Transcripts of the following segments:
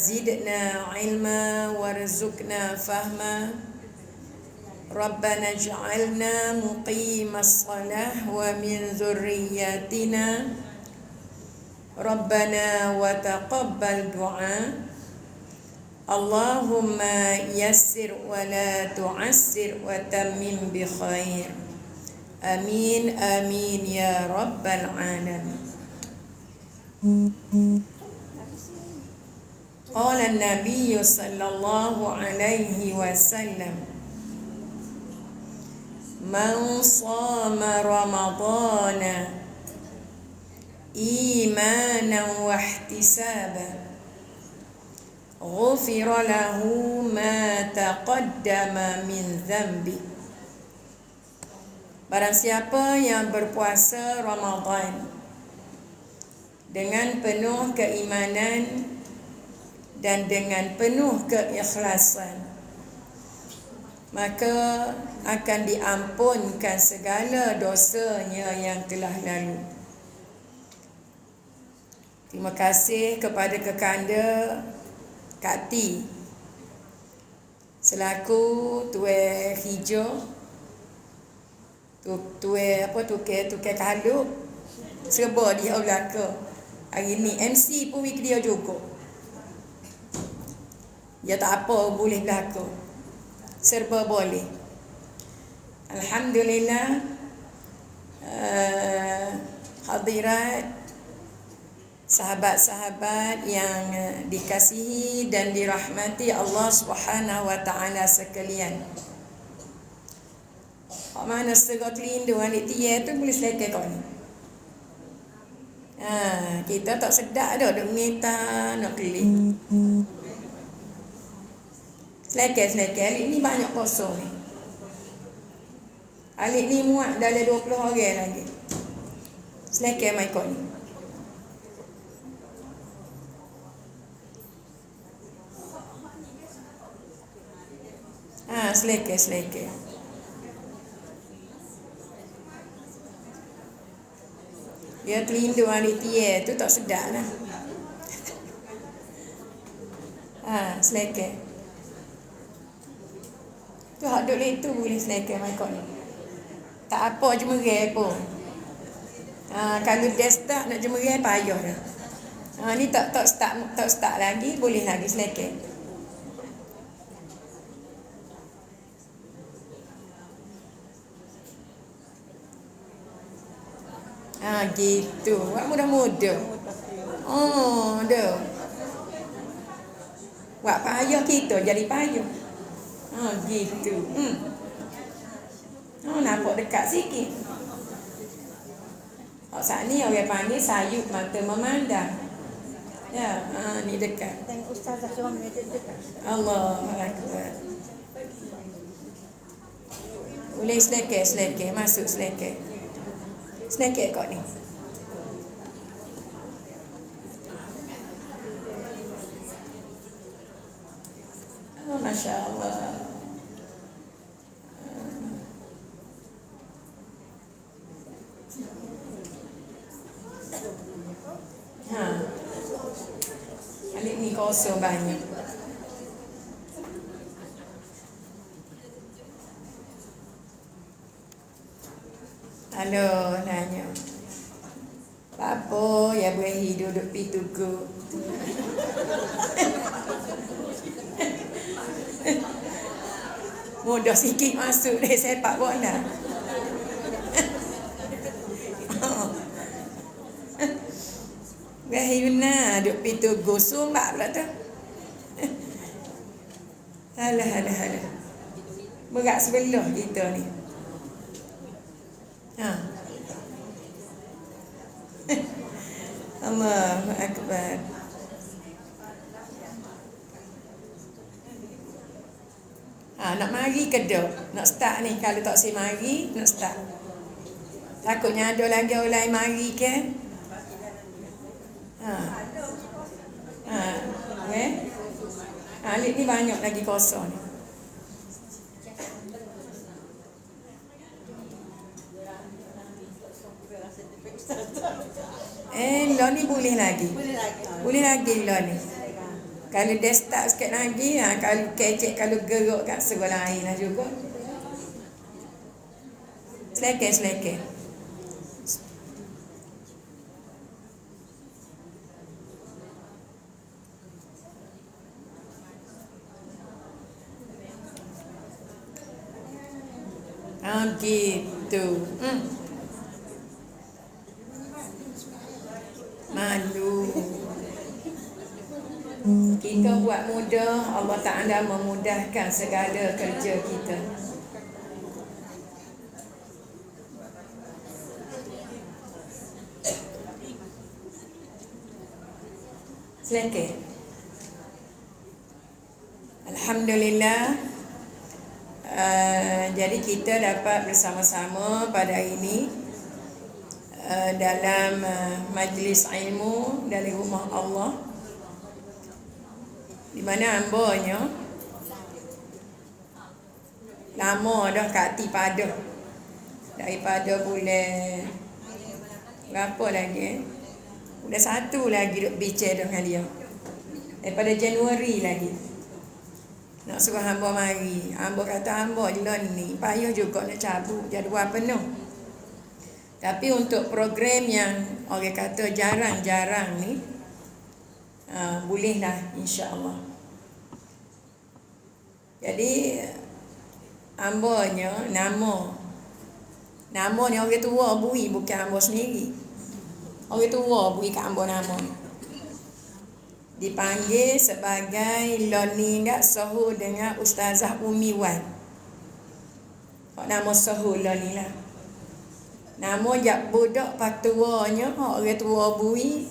زدنا علما وارزقنا فهما ربنا اجعلنا مقيم الصلاة ومن ذرياتنا ربنا وتقبل دعاء اللهم يسر ولا تعسر وتمم بخير آمين آمين يا رب العالمين. قال النبي صلى الله عليه وسلم من صام رمضان إيمانا واحتسابا غفر له ما تقدم من ذنبه. Barang siapa yang berpuasa Ramadan dengan penuh keimanan dan dengan penuh keikhlasan, maka akan diampunkan segala dosanya yang telah lalu. Terima kasih kepada kekanda Kak T selaku tuai hijau, tukai kaluk serba dia belaka. Hari ni MC pun week dia juga. Ya tak apa boleh belaka. Serba boleh. Alhamdulillah. Hadirat sahabat-sahabat yang dikasihi dan dirahmati Allah Subhanahu wa taala sekalian. Hak mana setengah telindu anik tia tu boleh selekeh kau ni. Kita tak sedap dah duk ngita nak kelih. Selekeh alik ni banyak kosong ni. Alik ni muat dalam 20 orang lagi. Selekeh mai kau ni. Selekeh. Dia telindu adik tia tu tak sedap lah. Selekeh. Tu hak duk itu boleh selekeh mereka ni. Tak apa jemerai pun. Kalau dia start nak jemerai payah dah. Ni tak start lagi, boleh lagi selekeh. Gitu. Buat mudah-mudah. Dah. Buat payah kita jadi payah. Gitu. Nampak dekat sikit. Saat ni orang panggil sayup mata memandang. Ya, ni dekat. Tengok ustazah suami dekat. Allahu Akbar. Boleh selekeh, masuk selekeh. Selekeh kau ni. Masya Allah. Alik ni kosong banyak. Halo, nanya. Apa ya boleh duduk pi tugu. Mudah sikit masuk dari sepak bola. Wahai duk pi tugu sumbak pula tu. Halah. Berat sebelah kita ni. Allahu Akbar. Nak mari ke dah? Nak start ni. Kalau tak si mari, nak start. Takutnya ada lagi orang mari ke? Alik ni banyak lagi kosong ni. Lah ni boleh lagi. Boleh lagi lah ni. Kalau dia start sikit lagi, kalau kecek, kalau geruk kat suruh lain lah juga. Selekeh. Gitu. Malu. Kita buat mudah, Allah Ta'ala memudahkan segala kerja kita. Selekeh. Alhamdulillah. Jadi kita dapat bersama-sama pada hari ini dalam majlis ilmu dari rumah Allah, di mana hambanya lama dah kat hati pada daripada bulan berapa lagi bulan 1 lagi duk bicara dengan dia, daripada Januari lagi nak suruh hamba mari. Hamba kata hamba je lah ni, payah juga nak cabut jadual penuh. Tapi untuk program yang orang kata jarang-jarang ni, bolehlah insya-Allah. Jadi hambanya nama ni orang tua bui, bukan hamba sendiri. Orang tua bui kat hamba nama ni. Dipanggil sebagai Loni dak sahur dengan Ustazah Umi Wan. Nama sahur Loni lah. Nama jak budak patuanya orang tua bui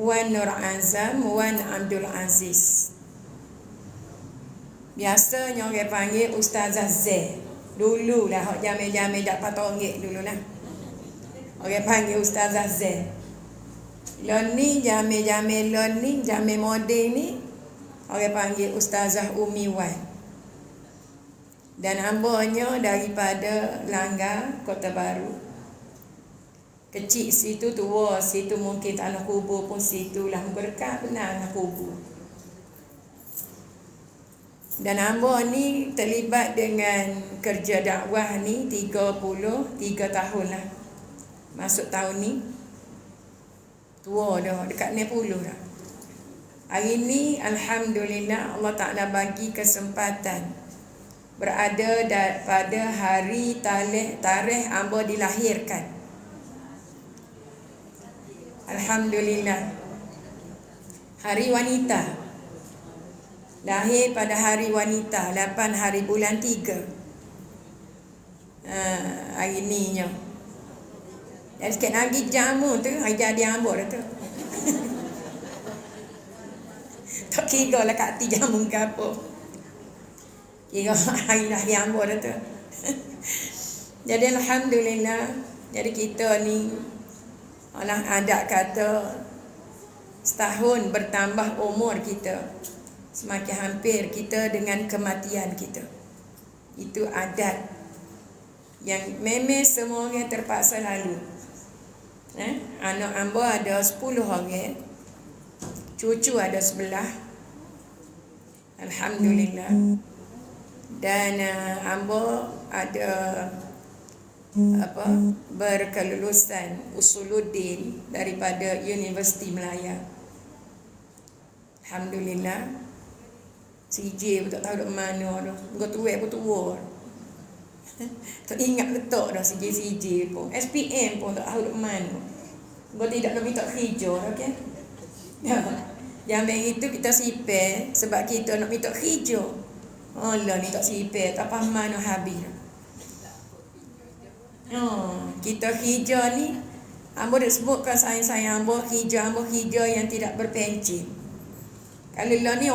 Wan Nur Azam, Wan Abdul Aziz. Biasanya orang panggil Ustazah Z. Dululah hak jame-jame dak patonggek dululah. Orang panggil Ustazah Z. Loni jame-jame Loni, jame model ni orang panggil Ustazah Umi Wan. Dan hambanya daripada Langgar, Kota Baru. Kecil situ, tua situ, mungkin tanah kubur pun situ lah. Muka dekat benar tanah kubur. Dan hamba ni terlibat dengan kerja dakwah ni 33 tahun lah. Masuk tahun ni tua dah, dekat 60 dah. Hari ni alhamdulillah Allah Ta'ala bagi kesempatan berada pada hari tarikh hamba dilahirkan. Alhamdulillah. Hari wanita. Lahir pada hari wanita, 8 hari bulan 3. Hari ni nya. Dan sikit lagi jamu tu hari jadi hamba dah tu. Tak kira lah kat hati jamu ke apa. Kira hari lahir hamba dah tu. Jadi alhamdulillah. Jadi kita ni Allah adat kata setahun bertambah umur kita, semakin hampir kita dengan kematian kita. Itu adat yang memang semua orang terpaksa lalu. Anak hamba ada 10 orang, cucu ada 11. Alhamdulillah. Dan hamba ada berkelulusan Usuluddin daripada Universiti Melaya. Alhamdulillah. CJ pun tak tahu duk mana dah. Gua tuai pun tua. Tak ingat letak dah CJ pun. SPM pun tak tahu duk mana. Gua tidak nak minta hijau, okey? Yang itu kita sipir sebab kita nak minta hijau. Allah ni tak sipir, tak faham mana habis. Kita hijau ni hamba dah sebutkan sayang-sayang hamba hijau yang tidak berpencil. Kalau lah ni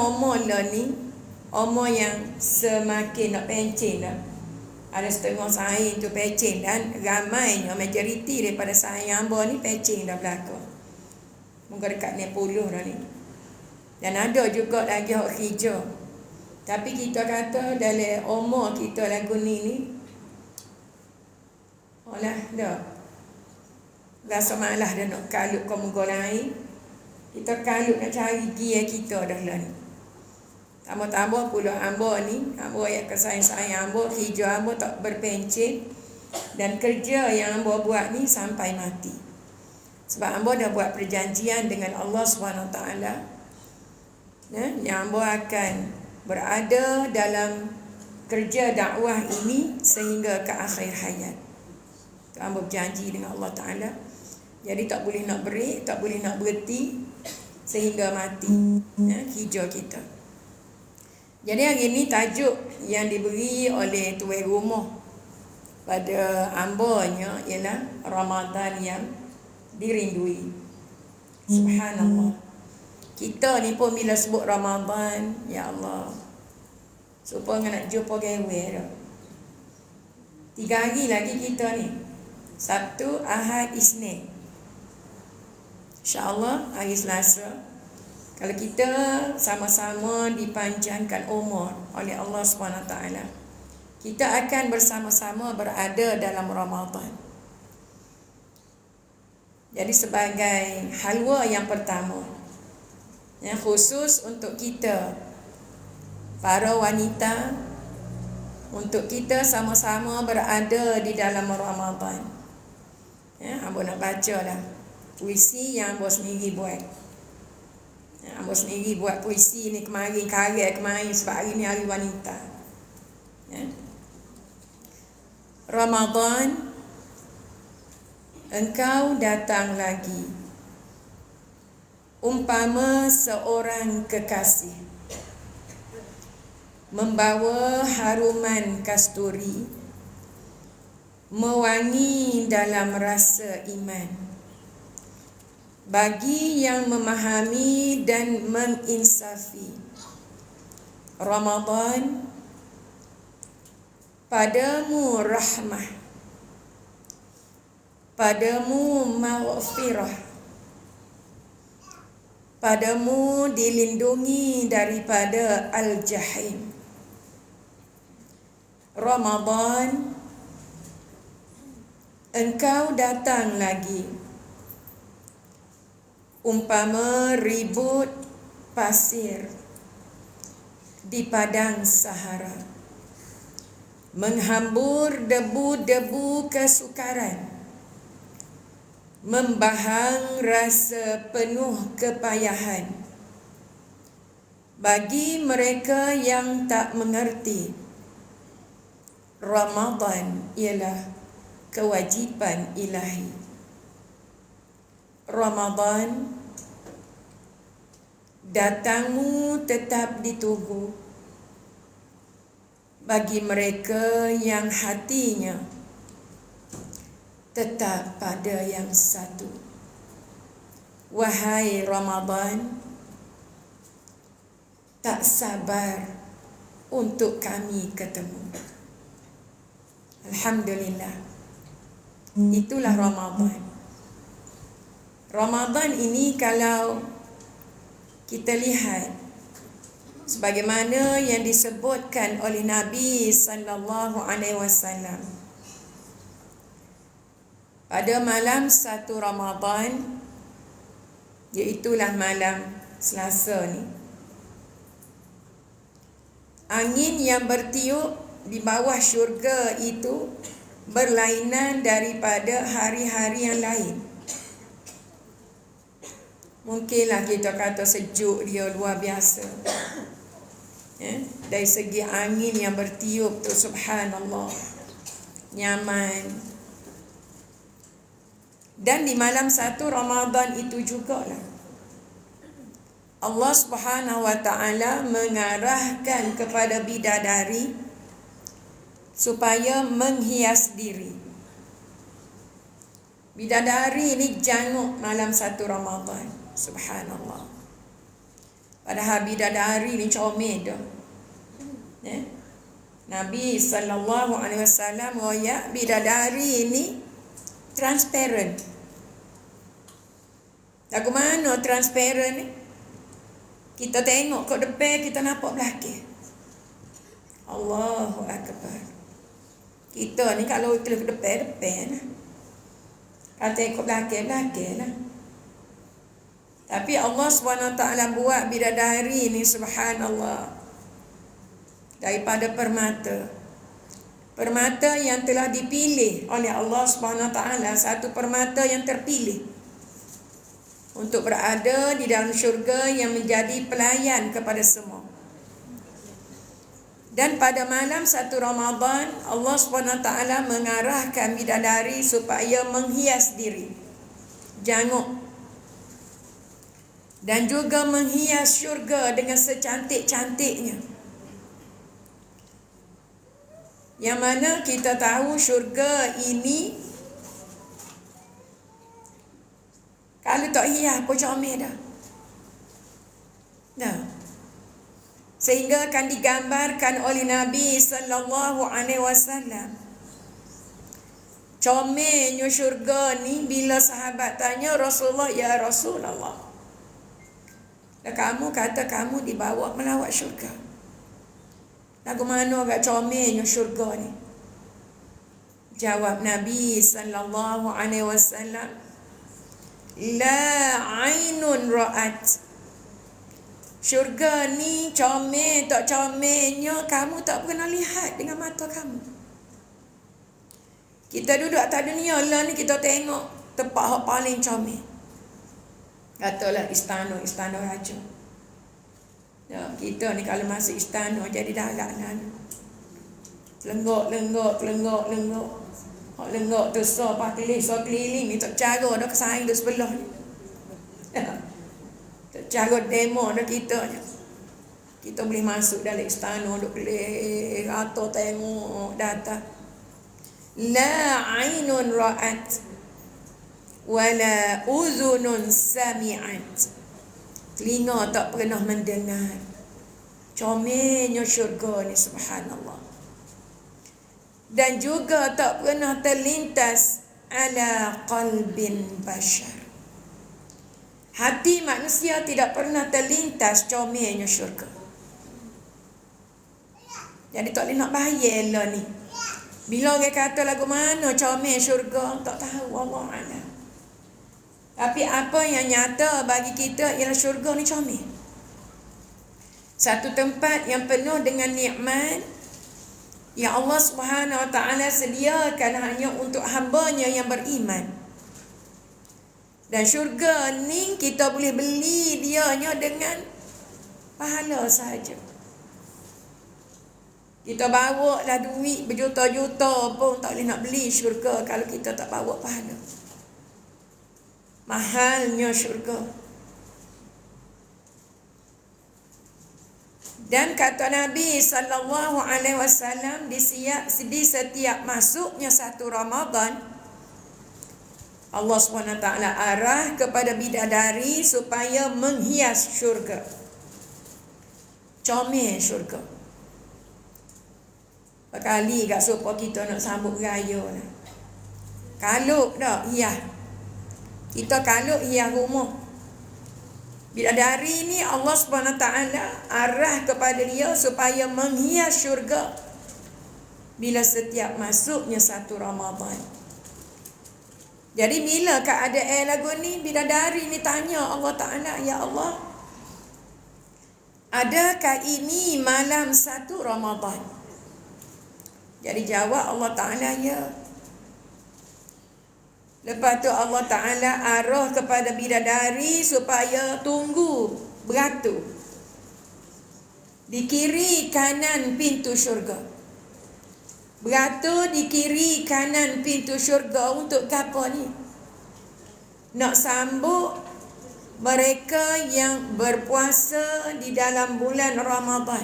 umur yang semakin nak pencil dah. Ada setengah saing tu pencil dan ramainya majoriti daripada saing hamba ni pencil dah berlaku. Mungkin dekat 60 dah ni. Dan ada juga lagi hak hijau. Tapi kita kata dalam umur kita lagu ni olah dah. Rasa malas dah nak kalut ke muka lain. Kita kalut nak cari gear kita dah lah ni. Tambah-tambah pula hamba ni, hamba yang kesayang-sayang hamba, hijau hamba tak berpencet. Dan kerja yang hamba buat ni sampai mati. Sebab hamba dah buat perjanjian dengan Allah SWT, yang hamba akan berada dalam kerja dakwah ini sehingga ke akhir hayat. Hamba berjanji dengan Allah Ta'ala. Jadi tak boleh nak break, tak boleh nak berhenti sehingga mati hijau kita. Jadi hari ni tajuk yang diberi oleh tuan rumah pada hambanya ialah Ramadan yang dirindui. Subhanallah. Kita ni pun bila sebut Ramadan, ya Allah, supaya nak jumpa gawe dah. 3 hari lagi kita ni. Sabtu, Ahad, Isnin. InsyaAllah hari Selasa, kalau kita sama-sama dipanjangkan umur oleh Allah SWT, kita akan bersama-sama berada dalam Ramadan. Jadi sebagai halwa yang pertama, yang khusus untuk kita para wanita, untuk kita sama-sama berada di dalam Ramadan. Hamba nak baca lah puisi yang hamba sendiri buat. Hamba sendiri buat puisi ni kemarin, karya kemarin, sebab hari ni hari wanita. Ramadan, engkau datang lagi, umpama seorang kekasih, membawa haruman kasturi, mewangi dalam rasa iman. Bagi yang memahami dan menginsafi, Ramadan, padamu rahmah, padamu maghfirah, padamu dilindungi daripada al-jahim. Ramadan, engkau datang lagi, umpama ribut pasir di padang Sahara, menghambur debu-debu kesukaran, membahang rasa penuh kepayahan. Bagi mereka yang tak mengerti, Ramadan ialah kewajipan ilahi. Ramadan, datangmu tetap ditunggu bagi mereka yang hatinya tetap pada yang satu. Wahai Ramadan, tak sabar untuk kami ketemu. Alhamdulillah. Itulah Ramadan. Ramadan ini kalau kita lihat sebagaimana yang disebutkan oleh Nabi sallallahu alaihi wasallam, pada malam 1 Ramadan, iaitulah malam Selasa ni, angin yang bertiup di bawah syurga itu berlainan daripada hari-hari yang lain. Mungkinlah kita kata sejuk dia luar biasa. Dari segi angin yang bertiup tu, subhanallah, nyaman. Dan di malam 1 Ramadan itu jugalah Allah Subhanahu wa ta'ala mengarahkan kepada bidadari supaya menghias diri. Bidadari ni janguk malam 1 Ramadan. Subhanallah. Padahal bidadari ni comel dah. Nabi sallallahu alaihi wasallam royak bidadari ni transparent. Lagu mana transparent ni? Kita tengok kat depan, kita nampak belakang. Allahu Akbar. Kita ni kalau ke depan lah. Kalau tengok belakang lah. Tapi Allah SWT buat bidadari ni, subhanallah, daripada permata. Permata yang telah dipilih oleh Allah Subhanahu Wa Taala, satu permata yang terpilih untuk berada di dalam syurga yang menjadi pelayan kepada semua. Dan pada malam 1 Ramadan, Allah Subhanahu Wa Taala mengarahkan bidadari supaya menghias diri, janguk, dan juga menghias syurga dengan secantik-cantiknya. Yang mana kita tahu syurga ini kalau tak hias pun comel dah. Nah, sehingga akan digambarkan oleh Nabi sallallahu alaihi wasallam. Comelnya syurga ni bila sahabat tanya Rasulullah, ya Rasulullah, kamu kata kamu dibawa melawat syurga. Lagu mana agak comelnya syurga ni? Jawab Nabi sallallahu alaihi wasallam, la ainun ra'at. Syurga ni comel tak comelnya kamu tak pernah lihat dengan mata kamu. Kita duduk atas dunia lah ni, kita tengok tempat yang paling comel. Katalah istana raja. Ya, kita ni kalau masuk istana jadi darat lah. Lenggok. Hak lenggok tu so keliling ni tak cara dah kesaing dah sebelah ni. Tak cara demo dah kita je. Kita boleh masuk dalam istana duk keliling atau tengok data. La ainun ra'at wala uzunun sami'at. Telinga tak pernah mendengar. Comelnya syurga ni, subhanallah. Dan juga tak pernah terlintas ala qalbin bashar. Hati manusia tidak pernah terlintas comelnya syurga. Jadi tak boleh nak bayar lah ni. Bila orang kata lagu mana comel syurga, tak tahu, Allah alam. Tapi apa yang nyata bagi kita ialah syurga ni comel. Satu tempat yang penuh dengan nikmat yang Allah Subhanahu Wa Taala sediakan hanya untuk hamba-Nya yang beriman. Dan syurga ni kita boleh beli dianya dengan pahala saja. Kita bawa lah duit berjuta-juta pun tak boleh nak beli syurga kalau kita tak bawa pahala. Mahalnya syurga. Dan kata Nabi sallallahu alaihi wasallam, di setiap masuknya 1 Ramadan, Allah SWT arah kepada bidadari supaya menghias syurga. Comel syurga. Berkali kat supaya kita nak sambut raya lah. Kaluk dah hias. Kita kalau hias rumah. Bidadari ni Allah SWT arah kepada dia supaya menghias syurga bila setiap masuknya 1 Ramadan. Jadi bila keadaan lagu ni, bidadari ni tanya Allah Ta'ala, ya Allah, adakah ini malam 1 Ramadan? Jadi jawab Allah Ta'ala, ya. Lepas tu Allah Ta'ala arah kepada bidadari supaya tunggu beratur di kiri kanan pintu syurga. Beratur di kiri kanan pintu syurga untuk apa ni? Nak sambut mereka yang berpuasa di dalam bulan Ramadan.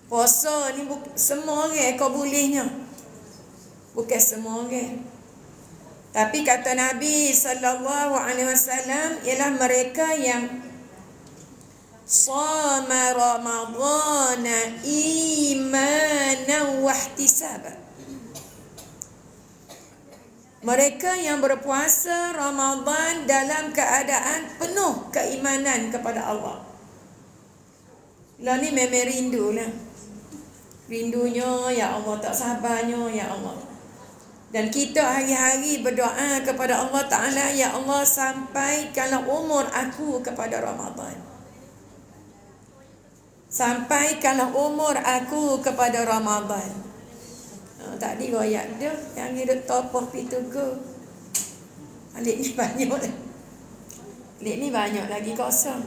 Puasa ni semua orang kau bolehnya. Bukan semua orang. Tapi kata Nabi sallallahu alaihi wasallam ialah mereka yang sama Ramadhan imanan wa ihtisaban. Mereka yang berpuasa Ramadan dalam keadaan penuh keimanan kepada Allah. Lah ni memang rindulah. Rindunya, ya Allah, tak sabarnya, ya Allah. Dan kita hari-hari berdoa kepada Allah Ta'ala, ya Allah, sampaikanlah umur aku kepada Ramadan. Sampaikanlah umur aku kepada Ramadan. Tadi royak dia yang hidup topoh pitu ke. Alik ni banyak lagi. Alik ni banyak lagi kosong.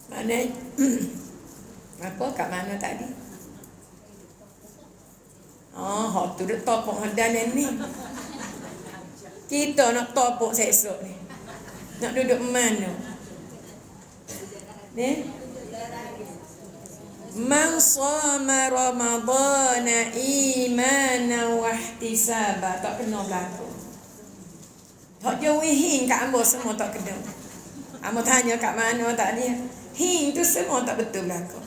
Mana apa kat mana tadi? Hak tu duk topok hadalan ni. Kita nak topok esok ni. Nak duduk mana? Ni? Man shama Ramadana imanan wa ihtisaba. Tak kena berlaku. Hak dia wihing kat ambo semua tak kena. Ambo tanya kat mana tak dia. Hing tu semua tak betul berlaku.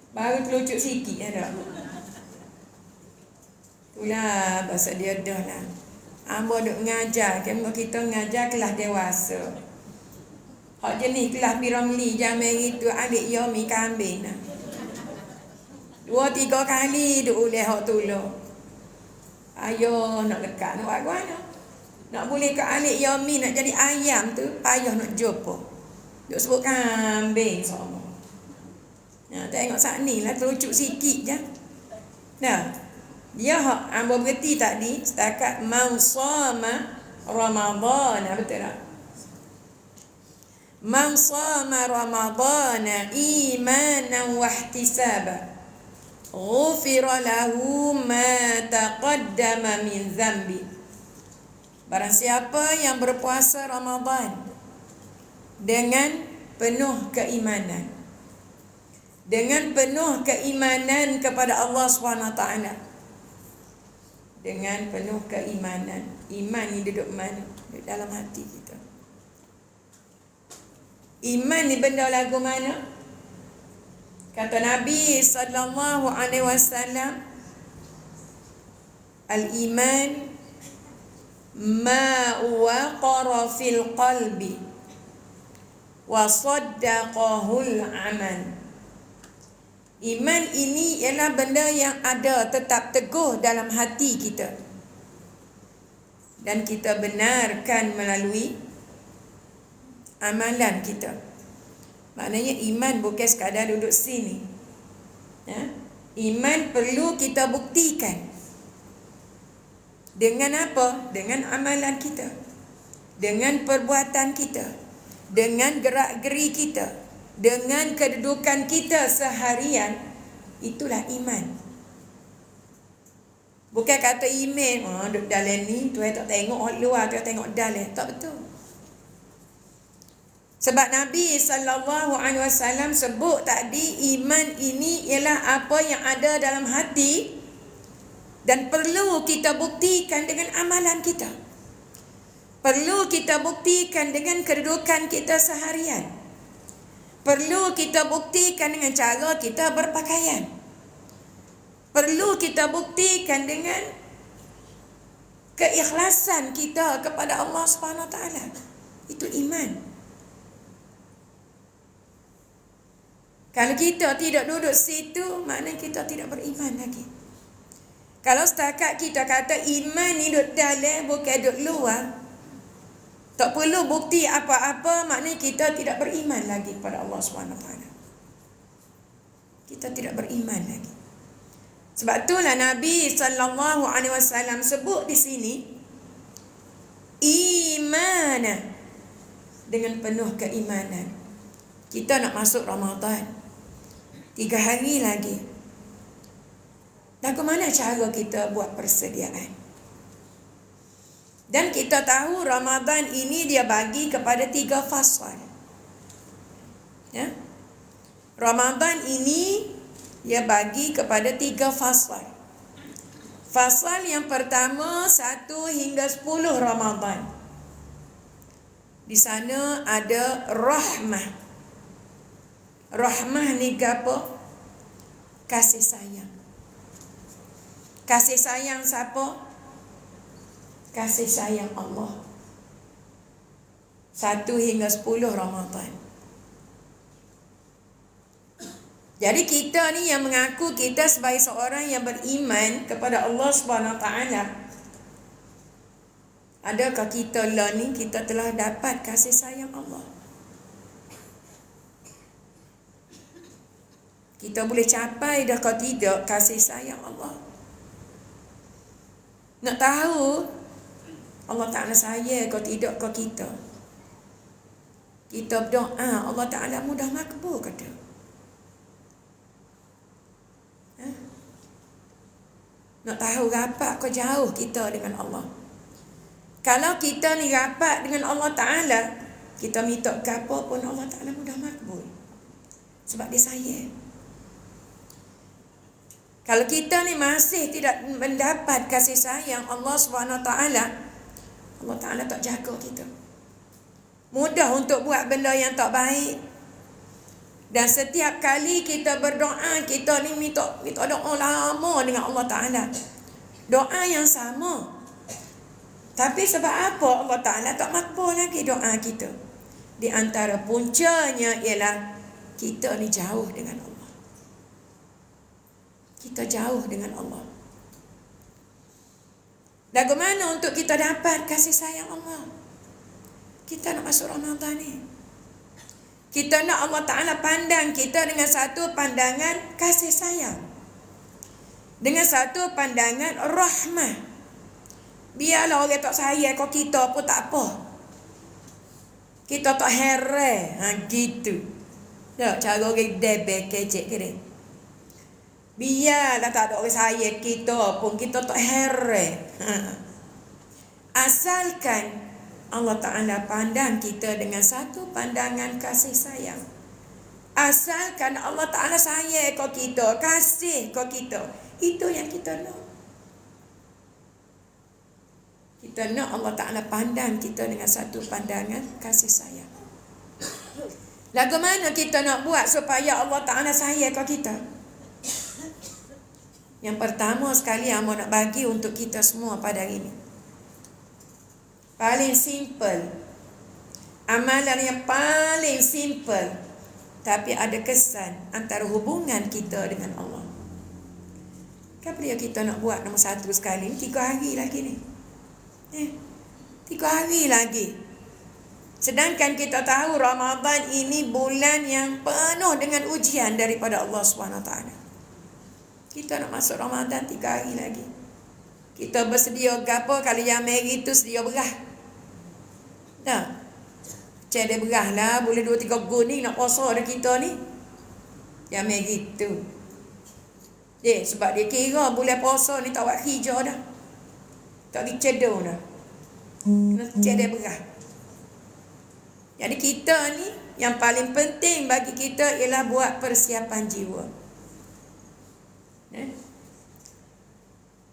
Baru kelucut sikit ada. Itulah bahasa dia dah lah. Ambo duk ngajar, kita ngajar kelas dewasa. Hak jenis kelas Piramli jamai itu adik Yomi kambing lah. 2-3 kali duk oleh hak tolong. Ayo nak dekat nak buat mana? Nak boleh ke alik Yomi nak jadi ayam tu payah nak jumpa. Duk sebut kambing semua. Tengok saat ni lah terucuk sikit je. Dia hak ambo berhenti tadi setakat man shama Ramadan, betul tak? Man shama Ramadan imanan wa ihtisaba ghufira lahu ma taqaddama min dhanbi. Barang siapa yang berpuasa Ramadan dengan penuh keimanan, dengan penuh keimanan kepada Allah SWT, dengan penuh keimanan. Iman ni duduk mana? Duduk dalam hati kita. Iman ni benda lagu mana? Kata Nabi SAW, al-iman ma waqara fil qalbi wa saddaqahul amal. Iman ini ialah benda yang ada tetap teguh dalam hati kita dan kita benarkan melalui amalan kita. Maknanya iman bukan sekadar duduk sini. Iman perlu kita buktikan. Dengan apa? Dengan amalan kita, dengan perbuatan kita, dengan gerak-geri kita, dengan kedudukan kita seharian. Itulah iman. Bukan kata iman, duduk dalam ni, tu tak tengok orang luar, tu tengok dalam. Tak betul. Sebab Nabi SAW sebut tadi, iman ini ialah apa yang ada dalam hati dan perlu kita buktikan dengan amalan kita. Perlu kita buktikan dengan kedudukan kita seharian. Perlu kita buktikan dengan cara kita berpakaian. Perlu kita buktikan dengan keikhlasan kita kepada Allah SWT. Itu iman. Kalau kita tidak duduk situ, maknanya kita tidak beriman lagi. Kalau setakat kita kata iman ni duduk dalam, bukan duduk luar, tak perlu bukti apa-apa, maknanya kita tidak beriman lagi kepada Allah SWT. Kita tidak beriman lagi. Sebab itulah Nabi SAW sebut di sini, iman dengan penuh keimanan. Kita nak masuk Ramadan 3 hari lagi. Dan ke mana cara kita buat persediaan? Dan kita tahu Ramadan ini dia bagi kepada 3 fasal. Ramadan ini dia bagi kepada 3 fasal. Fasal yang pertama 1 hingga 10 Ramadan. Di sana ada rahmah. Rahmah ni apa? Kasih sayang. Kasih sayang siapa? Kasih sayang Allah. 1 hingga 10 Ramadan. Jadi kita ni yang mengaku kita sebagai seorang yang beriman kepada Allah Subhanahu Wa Taala. Adakah kita lah ni kita telah dapat kasih sayang Allah? Kita boleh capai dah kau tidak kasih sayang Allah? Nak tahu Allah Ta'ala sayang kau tidak kau kita? Kita berdoa Allah Ta'ala mudah makbul kata. Nak tahu rapat kau jauh kita dengan Allah? Kalau kita ni rapat dengan Allah Ta'ala, kita minta ke apa pun Allah Ta'ala mudah makbul. Sebab dia sayang. Kalau kita ni masih tidak mendapat kasih sayang Allah SWT, Allah Ta'ala tak jaga kita. Mudah untuk buat benda yang tak baik. Dan setiap kali kita berdoa, kita ni minta doa lama dengan Allah Ta'ala. Doa yang sama. Tapi sebab apa Allah Ta'ala tak makbul lagi doa kita? Di antara puncanya ialah kita ni jauh dengan Allah. Kita jauh dengan Allah. Bagaimana untuk kita dapat kasih sayang Allah? Kita nak masuk Ramadan ni. Kita nak Allah Ta'ala pandang kita dengan satu pandangan kasih sayang. Dengan satu pandangan rahmah. Biarlah orang tak sayang kau kita pun tak apa. Kita tak heran. Gitu. Tak, cara orang debek kecek ke dia. Biarlah tak ada orang sayang kita pun kita tak heran. Asalkan Allah Ta'ala pandang kita dengan satu pandangan kasih sayang. Asalkan Allah Ta'ala sayang kau kita, kasih kau kita. Itu yang kita nak. Kita nak Allah Ta'ala pandang kita dengan satu pandangan kasih sayang. Lagu mana kita nak buat supaya Allah Ta'ala sayang kau kita? Yang pertama sekali yang nak bagi untuk kita semua pada hari ini. Paling simple. Amalan yang paling simple. Tapi ada kesan antara hubungan kita dengan Allah. Kenapa dia kita nak buat nombor 1 sekali? 3 hari lagi ni. 3 hari lagi. Sedangkan kita tahu Ramadan ini bulan yang penuh dengan ujian daripada Allah SWT. Kita nak masuk Ramadan 3 hari lagi. Kita bersedia gapo kalau yang mari tu sedia berah. Dah. Cedek berah lah, boleh 2-3 gun ni nak puasa dah kita ni. Yang mari tu. Sebab dia kira bulan puasa ni tak buat hijau dah. Tak dicedok dah. Kena cedek berah. Jadi kita ni yang paling penting bagi kita ialah buat persiapan jiwa.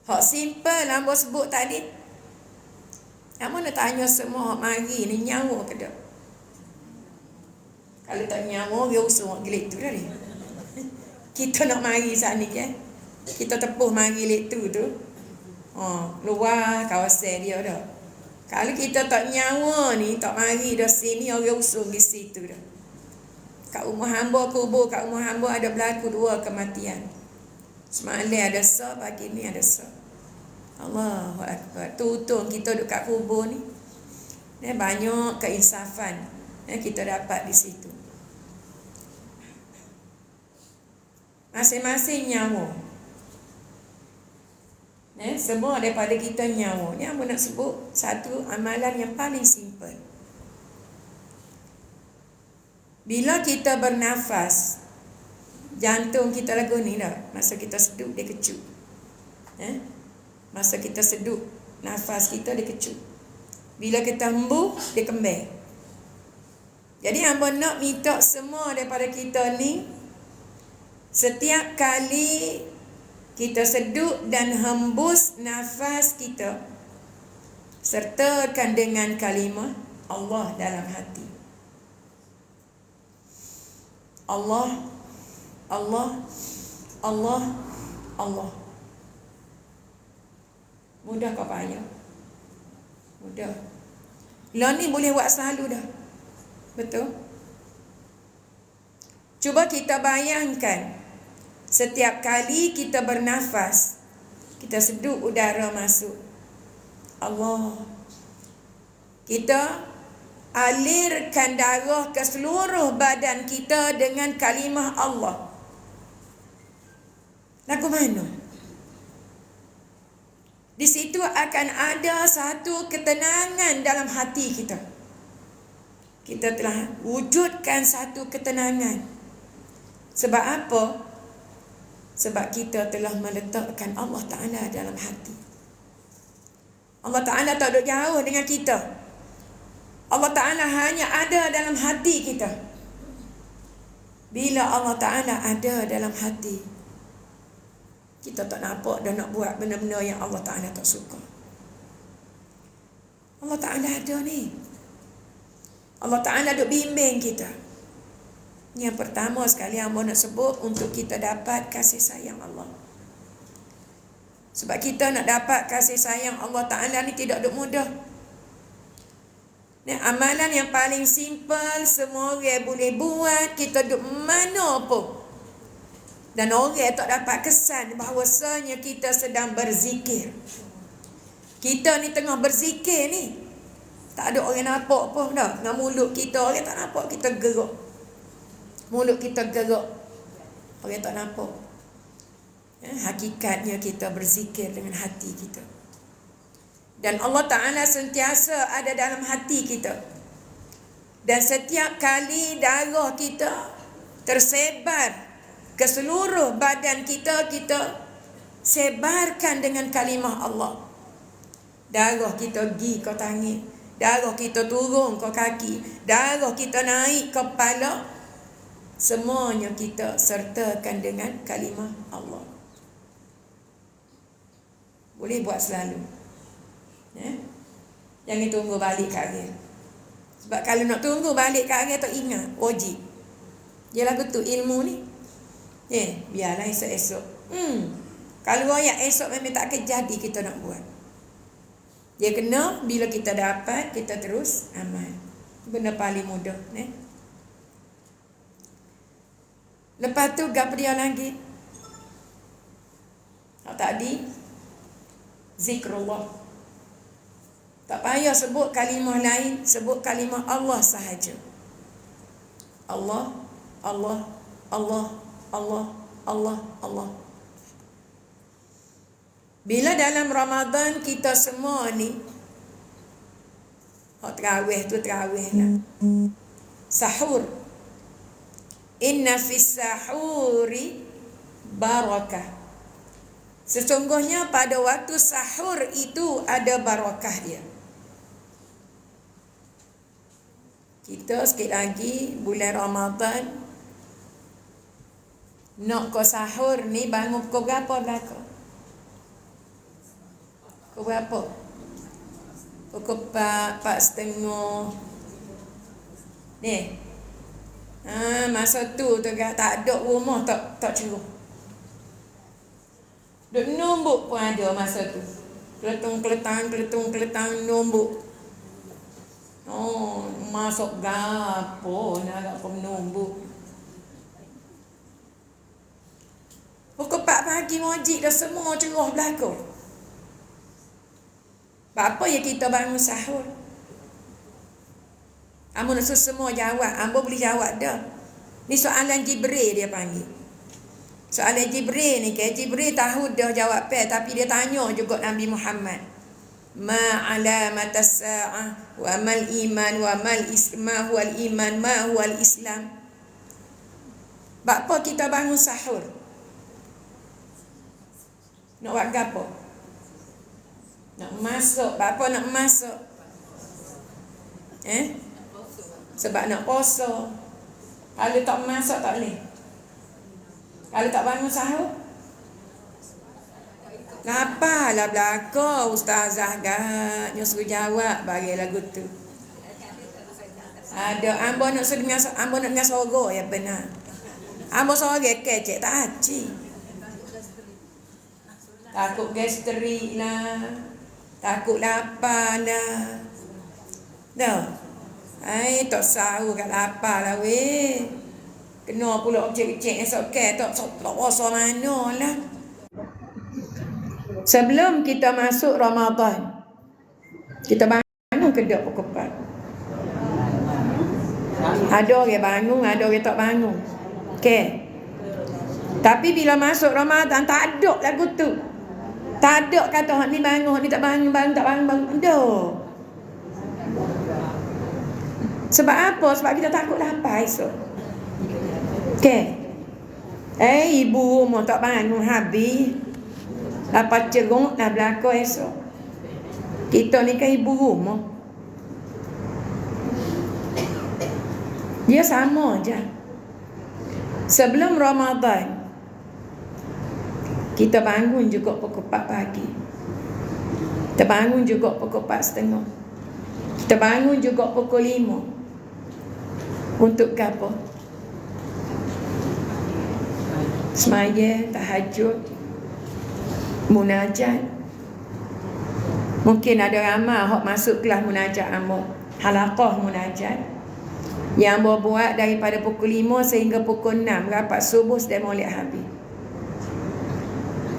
Hak simple lah Ambo sebut tadi. Ambo nak tanya semua hak mari ni nyawa ke tak? Kalau tak nyawa dia usung gelik tu dah ni. Kita nak mari saat ni kan. Kita tepuh mari lek tu. Luar kawasan dia dah. Kalau kita tak nyawa ni, tak mari dah sini orang usung di situ dah. Kat rumah hamba kubur, kat rumah hamba ada berlaku 2 kematian. Semalam ada sah, pagi ni ada sah. Allahu Akbar. Tutung kita duduk kat kubur ni. Banyak keinsafan kita dapat di situ. Masing-masing nyawa. Semua daripada kita nyawa. Ni aku nak sebut satu amalan yang paling simple. Bila kita bernafas, jantung kita lagu ni dah. Masa kita sedup dia kecut. Masa kita sedup nafas kita dia kecut. Bila kita hembus dia kembang. Jadi hamba nak minta semua daripada kita ni, setiap kali kita sedup dan hembus nafas kita, sertakan dengan kalimah Allah dalam hati. Allah, Allah, Allah, Allah. Mudah kau payah? Mudah. Lo ni boleh buat selalu dah. Betul? Cuba kita bayangkan, setiap kali kita bernafas, kita seduh udara masuk. Allah. Kita alirkan darah ke seluruh badan kita dengan kalimah Allah. Lagu mana? Di situ akan ada satu ketenangan dalam hati kita. Kita telah wujudkan satu ketenangan. Sebab apa? Sebab kita telah meletakkan Allah Ta'ala dalam hati. Allah Ta'ala tak duduk jauh dengan kita. Allah Ta'ala hanya ada dalam hati kita. Bila Allah Ta'ala ada dalam hati, kita tak nampak dan nak buat benda-benda yang Allah Ta'ala tak suka. Allah Ta'ala ada ni. Allah Ta'ala duk bimbing kita. Yang pertama sekali yang nak sebut, untuk kita dapat kasih sayang Allah. Sebab kita nak dapat kasih sayang Allah Ta'ala ni tidak duk mudah. Ni amalan yang paling simple, semua orang boleh buat, kita duk mana pun. Dan orang tak dapat kesan bahawasanya kita sedang berzikir. Kita ni tengah berzikir ni. Tak ada orang nampak pun dah. Dengan mulut kita, orang tak nampak kita gerak. Mulut kita gerak. Orang tak nampak. Hakikatnya kita berzikir dengan hati kita. Dan Allah Ta'ala sentiasa ada dalam hati kita. Dan setiap kali darah kita tersebar ke seluruh badan kita, kita sebarkan dengan kalimah Allah. Darah kita pergi ke tangan, darah kita turun ke kaki, darah kita naik ke kepala, semuanya kita sertakan dengan kalimah Allah. Boleh buat selalu. Jangan tunggu balik ke akhir. Sebab kalau nak tunggu balik ke akhir, tak ingat, wajib. Yalah betul ilmu ni. Biarlah esok-esok. Kalau royak esok memang tak akan jadi kita nak buat. Dia kena bila kita dapat, kita terus amal. Benda paling mudah. Lepas tu gap dia lagi. Tadi zikrullah. Tak payah sebut kalimah lain, sebut kalimah Allah sahaja. Allah, Allah, Allah, Allah, Allah, Allah. Bila dalam Ramadan kita semua ni, terawih tu terawih lah. Sahur. Inna fis sahuri barakah. Sesungguhnya pada waktu sahur itu ada barakah dia. Kita sikit lagi bulan Ramadan, nak kau sahur ni bangun pukul berapa belakang? Pukul berapa? Pukul 4:30. Ni. Masa tu tak ada rumah tak ceruh. Duk nombok pun ada masa tu. Keletung-keletang nombok. Masuk gapo nak agak kau nombok. Pukul 4 pagi wajib dah semua cerah belakang. Apa ya kita bangun sahur? Ambo nak semua jawab. Ambo boleh jawab dah. Ni soalan Jibril dia panggil. Soalan Jibril ni, Jibril tahu dah jawab tapi dia tanya juga Nabi Muhammad. Ma alamatas sa'ah wa mal iman wa mal isma huwal iman ma huwal islam. Apa kita bangun sahur? Nak buat apa? Nak masuk. Apa nak masuk? Sebab nak puasa. Kalau tak masuk tak boleh. Kalau tak bangun sahur, ngapalah belaka ustazah gaknya suruh jawab bagi lagu tu. Ada ambo nak dengar suara ya benar. Ambo suara kecek tak aci. Takut gastrik lah, takut lapar lah. Dah. Ai tak sahur kat lapar lah weh. Kena pula kecil-kecil esok ke tak rasa mana lah. Sebelum kita masuk Ramadan, kita bangun kedap pukul 4. Ada orang bangun, ada orang tak bangun. Okey. Tapi bila masuk Ramadan tak ada lagu tu. Tak ada kata hak ni bangun, hak ni tak bangun, tak bangun. Ada. Sebab apa? Sebab kita takut lapar esok. Okey. Ibu rumah tak bangun habis. Lapar cerung dah berlaku esok. Kita ni kan ibu rumah. Dia sama je. Sebelum Ramadan, kita bangun juga pukul 4 pagi. Kita bangun juga pukul 4:30. Kita bangun juga pukul 5. Untuk apa? Semaya, tahajud, munajat. Mungkin ada ramai hok masuk kelas munajat ambo, halaqah munajat. Yang ambo buat daripada pukul 5 sehingga pukul 6 rapat subuh dan molek habis.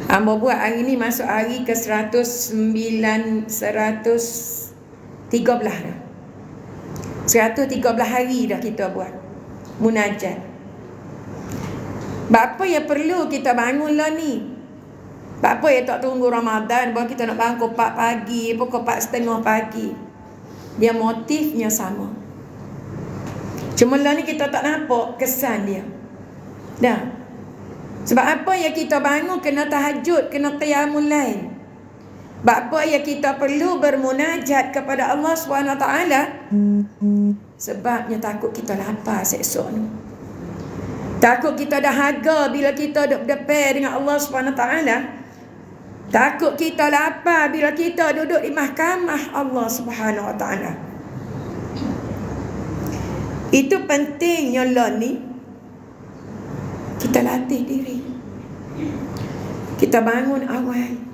Ambo buat hari ni masuk hari ke 113 dah. 113 hari dah kita buat munajat. Bapa yang perlu kita bangun lah ni. Bapa yang tak tunggu Ramadan baru kita nak bangun pukul 4 pagi, pukul 4:30 pagi. Dia motifnya sama. Cuma lah ni kita tak nampak kesan dia. Dah. Sebab apa yang kita bangun kena tahajud, kena qiyamul lail. Sebab apa yang kita perlu bermunajat kepada Allah SWT. Sebabnya takut kita lapar esok ni. Takut kita dahaga bila kita duduk depan dengan Allah SWT. Takut kita lapar bila kita duduk di mahkamah Allah SWT. Itu pentingnya lah ni. Kita latih diri. Kita bangun awal.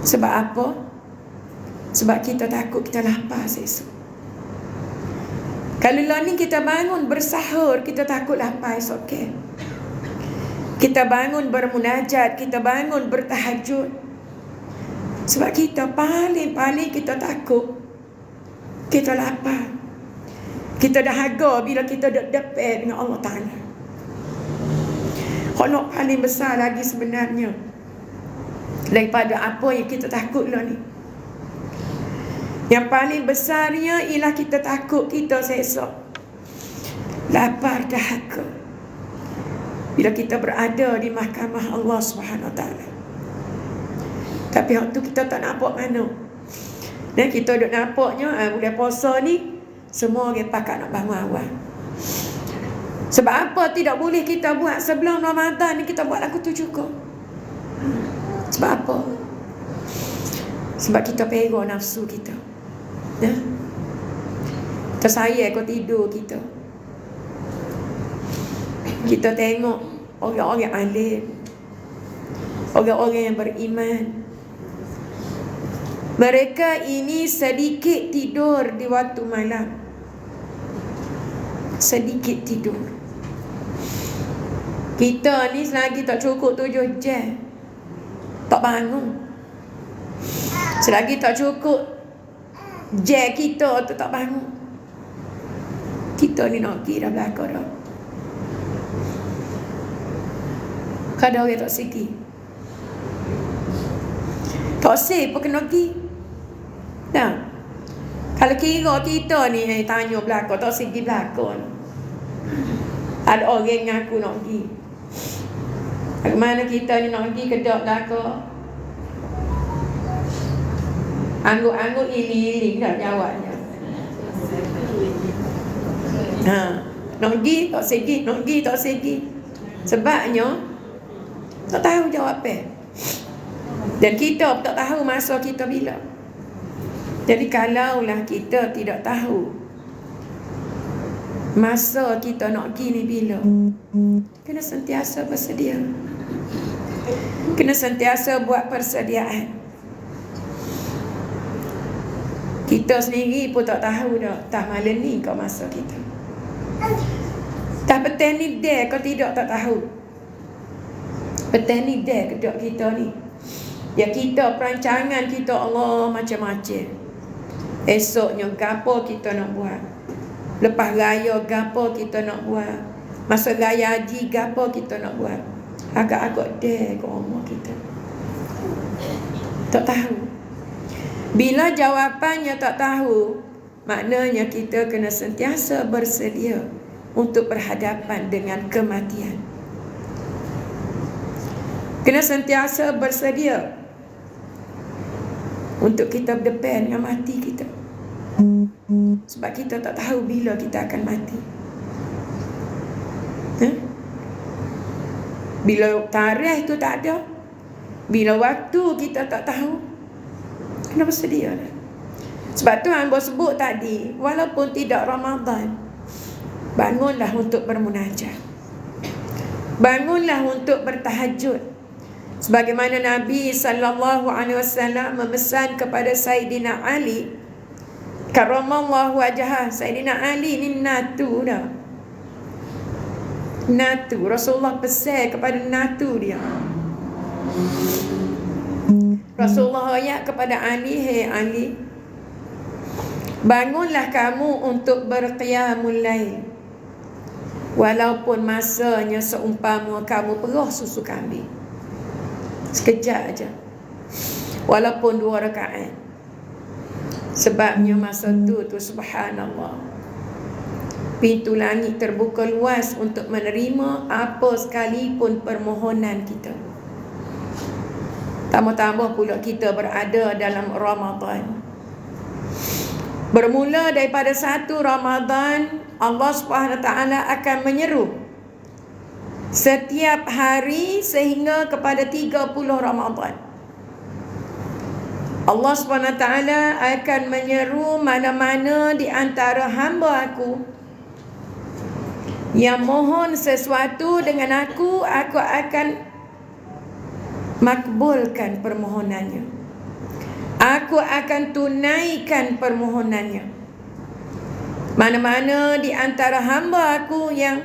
Sebab apa? Sebab kita takut kita lapar esok. Kalau lah ni kita bangun bersahur, kita takut lapar esok, okay? Kita bangun bermunajat, kita bangun bertahajud. Sebab kita paling kita takut kita lapar. Kita dahaga bila kita depan dengan Allah Ta'ala. Honor paling besar lagi sebenarnya daripada apa yang kita takut lah ni. Yang paling besarnya ialah kita takut kita esok lapar dahaga bila kita berada di mahkamah Allah SWT. Tapi waktu kita tak nampak mana. Dan kita duk nampaknya bulan puasa ni semua orang pakat nak bangun awal. Sebab apa tidak boleh kita buat sebelum Ramadan ni, kita buat lagu tu juga. Sebab apa? Sebab kita pera nafsu kita. Kita sayang kau tidur kita. Kita tengok orang-orang alim, orang-orang yang beriman. Mereka ini sedikit tidur di waktu malam. Sedikit tidur. Kita ni selagi tak cukup 7 jam tak bangun. Selagi tak cukup jam kita tu tak bangun. Kita ni nak pergi dah belakang dah. Kadang orang tak segi. Tak segi pun kena pergi. Nah, kalau kira kita ni tanya belakang, tak segi belakang. Ada orang ngaku nak pergi. Bagaimana kita ni nak pergi kedap belakang? Angguk-angguk iling-iling dah jawabnya. Nak pergi tak segi, nak pergi tak segi. Sebabnya tak tahu jawab apa. Dan kita tak tahu masa kita bila. Jadi kalaulah kita tidak tahu masa kita nak pergi ni bila, kena sentiasa bersedia. Kena sentiasa buat persediaan. Kita sendiri pun tak tahu dah. Tak malam ni kau masa kita. Tak petang ni dia kau tidak tak tahu. Petang ni dia kedok kita ni. Ya kita perancangan kita Allah macam-macam. Esoknya gapo kita nak buat. Lepas raya gapo kita nak buat. Masa raya haji gapo kita nak buat. Agak-agak dia ke rumah kita. Tak tahu. Bila jawapannya tak tahu, maknanya kita kena sentiasa bersedia untuk berhadapan dengan kematian. Kena sentiasa bersedia untuk kita berdepan dengan mati kita. Sebab kita tak tahu bila kita akan mati. Bila tarikh tu tak ada, bila waktu kita tak tahu, kena bersedia. Sebab tu hamba sebut tadi, walaupun tidak Ramadan, bangunlah untuk bermunajat. Bangunlah untuk bertahajud. Sebagaimana Nabi SAW memesan kepada Sayyidina Ali, karramallahu wajhah. Sayyidina Ali ni natu dah. Natu. Rasulullah pesan kepada natu dia. Rasulullah ayat kepada Ali, "Hei Ali, bangunlah kamu untuk berqiyamul lail. Walaupun masanya seumpama kamu perah susu kambing. Sekejap aja. Walaupun 2 rakaat. Sebabnya masa tu subhanallah, pintu langit terbuka luas untuk menerima apa sekalipun permohonan kita. Tambah-tambah pula kita berada dalam Ramadan. Bermula daripada 1 Ramadan, Allah Subhanahu Taala akan menyeru setiap hari sehingga kepada 30 Ramadan. Allah Subhanahu Taala akan menyeru mana-mana di antara hamba aku yang mohon sesuatu dengan aku akan makbulkan permohonannya. Aku akan tunaikan permohonannya. Mana-mana di antara hamba aku yang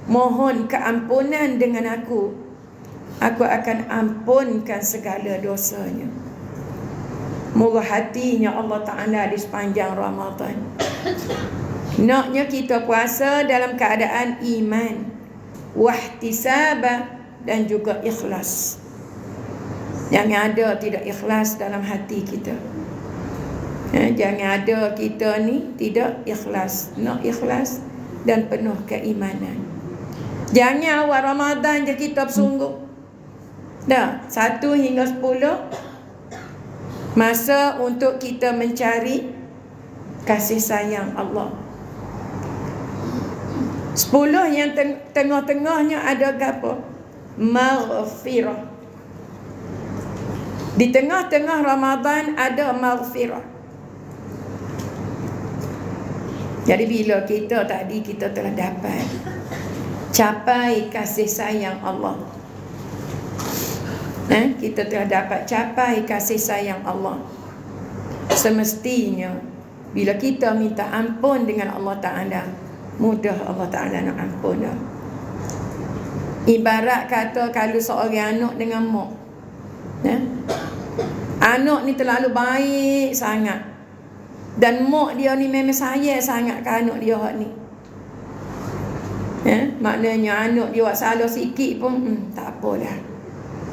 mohon keampunan dengan aku akan ampunkan segala dosanya. Moga hatinya Allah Ta'ala di sepanjang Ramadan. Naknya kita puasa dalam keadaan iman, wahtisabah, dan juga ikhlas. Jangan ada tidak ikhlas dalam hati kita. Jangan ada kita ni tidak ikhlas. Nak ikhlas dan penuh keimanan. Jangan awal Ramadan je kita bersungguh. Dah 1 hingga 10 masa untuk kita mencari kasih sayang Allah. 10 yang tengah-tengahnya ada apa? Maghfirah. Di tengah-tengah Ramadan ada maghfirah. Jadi bila kita telah dapat capai kasih sayang Allah, kita telah dapat capai kasih sayang Allah, semestinya bila kita minta ampun dengan Allah Ta'ala, mudah Allah Ta'ala nak ampun dah. Ibarat kata kalau seorang anak dengan mak, anak ni terlalu baik sangat, dan mak dia ni memang sayang sangat ke anak dia ni. Maknanya anak dia buat salah sikit pun tak apalah,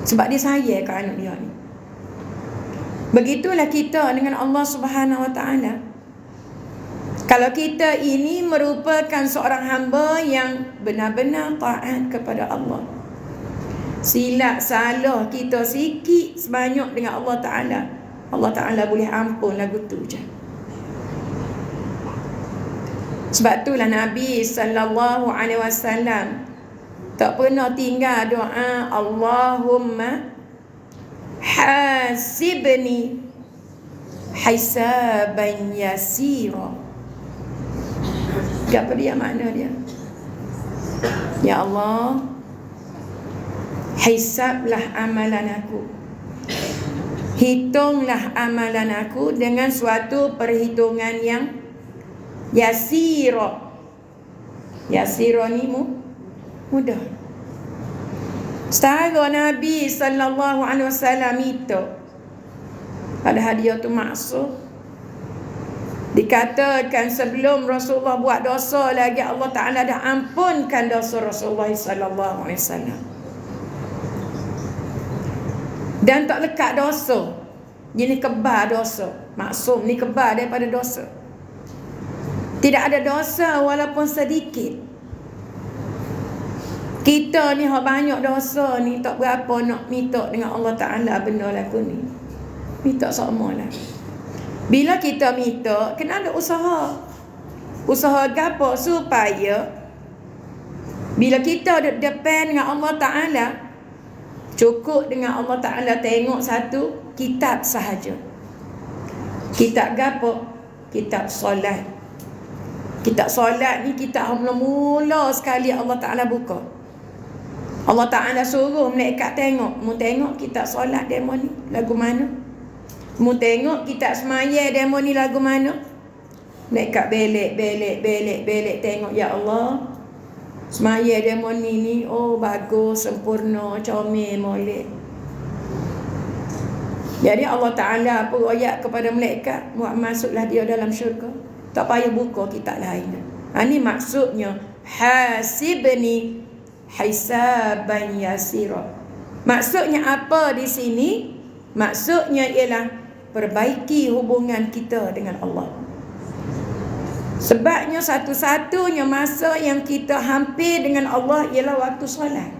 sebab dia sayang ke anak dia ni. Begitulah kita dengan Allah Subhanahu Wa Taala. Kalau kita ini merupakan seorang hamba yang benar-benar taat kepada Allah, silap salah kita sikit sebanyak dengan Allah Ta'ala, Allah Ta'ala boleh ampun lagu tu je. Sebab itulah Nabi SAW tak pernah tinggal doa Allahumma hasibni hisaban yasira. Apa dia makna dia? Ya Allah, hisablah amalan aku hitunglah amalan aku dengan suatu perhitungan yang yasira. Yasira ni mudah. Setara Nabi sallallahu alaihi wasallam itu pada dia tu maksud dikatakan sebelum Rasulullah buat dosa lagi Allah Ta'ala dah ampunkan dosa Rasulullah sallallahu alaihi wasallam. Dan tak lekat dosa. Ini kebar dosa. Maksum ni kebar daripada dosa. Tidak ada dosa walaupun sedikit. Kita ni hak banyak dosa ni tak berapa nak minta dengan Allah Ta'ala benda lagu ni. Minta sama lah. Bila kita minta, kena ada usaha. Usaha gapo supaya bila kita depend dengan Allah Ta'ala, cukup dengan Allah Ta'ala tengok satu kitab sahaja. Kitab gapo? Kitab solat. Kitab solat ni kitab mula-mula sekali Allah Ta'ala buka. Allah Ta'ala suruh malaikat tengok. Mu tengok kitab solat demo ni lagu mana? Mu tengok kitab semaya demo ni lagu mana? Malaikat belek tengok, ya Allah, semaya demo ni oh bagus, sempurna, comel, molek. Jadi Allah Ta'ala pun ayat kepada malaikat, buat masuklah dia dalam syurga. Tak payah buka kitab lain. Ini maksudnya hasibni hisaban yasira. Maksudnya apa di sini? Maksudnya ialah perbaiki hubungan kita dengan Allah. Sebabnya satu-satunya masa yang kita hampir dengan Allah ialah waktu solat.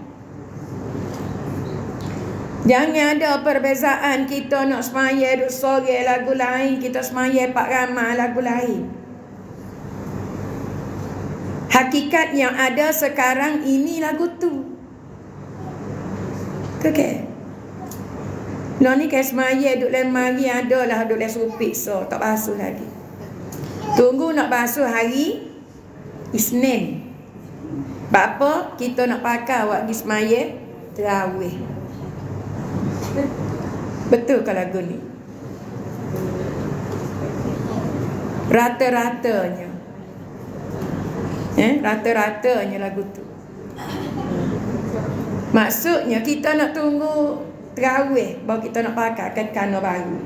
Jangan ada perbezaan kita nak semaya duk sore lagu lain, kita semaya Pak Ramah lagu lain. Hakikat yang ada sekarang ini lagu tu. Okey. Lah ni kai semaya duk lemari adalah duk le supik so tak basuh lagi. Tunggu nak basuh hari Isnin. Bapa kita nak pakai awak pergi semaya tarawih. Betul ke lagu ni? Rata-ratanya. Rata-ratanya lagu tu. Maksudnya kita nak tunggu tarawih baru kita nak pakai kekana baru.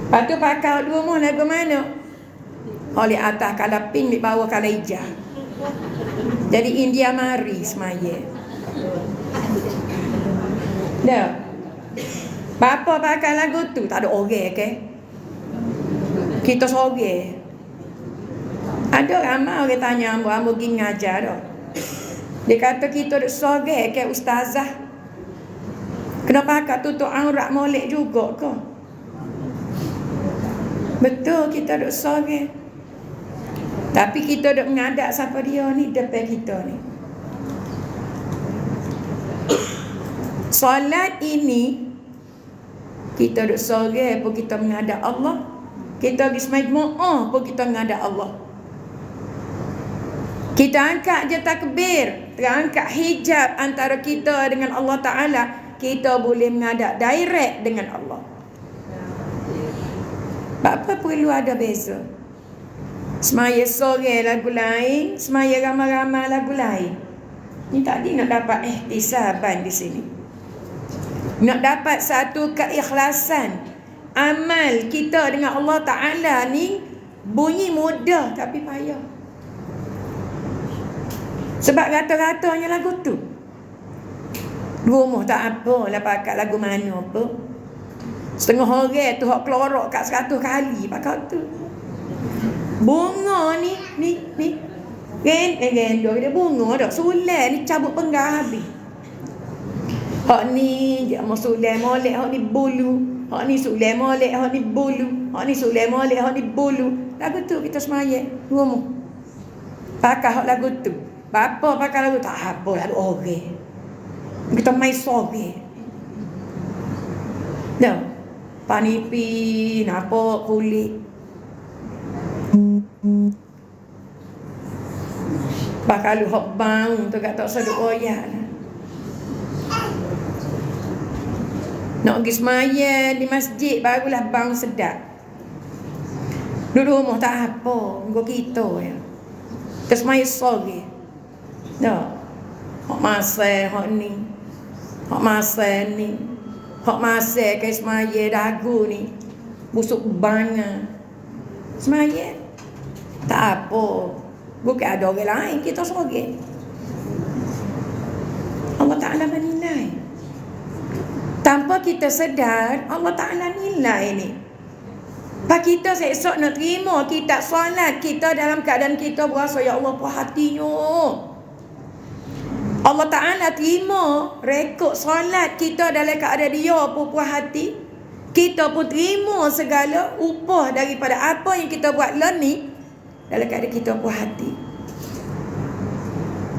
Lepas tu pakai di rumah lagu mana? Oleh atas kala pink, di bawah kala hijau. Jadi India mari semaya. Dah. Bapa pakai lagu tu tak ada orang ke? Kita sorang. Ada ramai orang tanya ambo pergi ngajar dah. Dia kata kita duk sorang ke ustazah. Kenapa pakai tutup aurat molek juga ke? Betul kita duk sorang. Tapi kita duk mengadap siapa dia ni depan kita ni. Solat ini kita duk sorang pun kita menghadap Allah. Kita pergi sembahyang pun kita menghadap Allah. Kita angkat je takbir, terangkat hijab antara kita dengan Allah Ta'ala, kita boleh menghadap direct dengan Allah. Apa perlu ada beza? Semaya sore lagu lain, semaya ramai-ramai lagu lain. Ni tadi nak dapat ihtisaban di sini. Nak dapat satu keikhlasan. Amal kita dengan Allah Ta'ala ni bunyi mudah tapi payah. Sebab rata-ratanya lagu tu. Rumah tak apa lah pakai lagu mana apa. Setengah orang tu hak kelorak kat 100 kali pakai tu. Bunga ni Gendong dia bunga dah. Sulai ni cabut penggal habis. Hak ni dia mau sulai molek, hak ni bulu. Hak ni sulai molek, hak ni bulu. Hak ni sulai molek, hak ni bulu. Lagu tu kita semaya rumah. Pakai hak lagu tu. Bapa pakai lagu tak apa lagu orang. Kita main sore. Dah. Panipi, nampak kulit. Pakai lu hok bang tu kat tak seduk oyak lah. Nak pergi semaya di masjid barulah bang sedap. Duduk rumah tak apa, engko kita ya. Ke semaya sore. Dah. Hak masa hak ni. Hak masa ni. Hak masa ke semaya dagu ni. Busuk banga. Semaya. Tak apa. Bukan ada orang lain, kita seorang. Allah Ta'ala menilai. Tanpa kita sedar, Allah Ta'ala nilai ni. Pak kita esok nak terima kita solat kita dalam keadaan kita berasa, ya Allah, puas hatinya. Allah Ta'ala terima rekod solat kita dalam keadaan dia pun puas hati. Kita pun terima segala upah daripada apa yang kita buat lah ni dalam keadaan kita puas hati.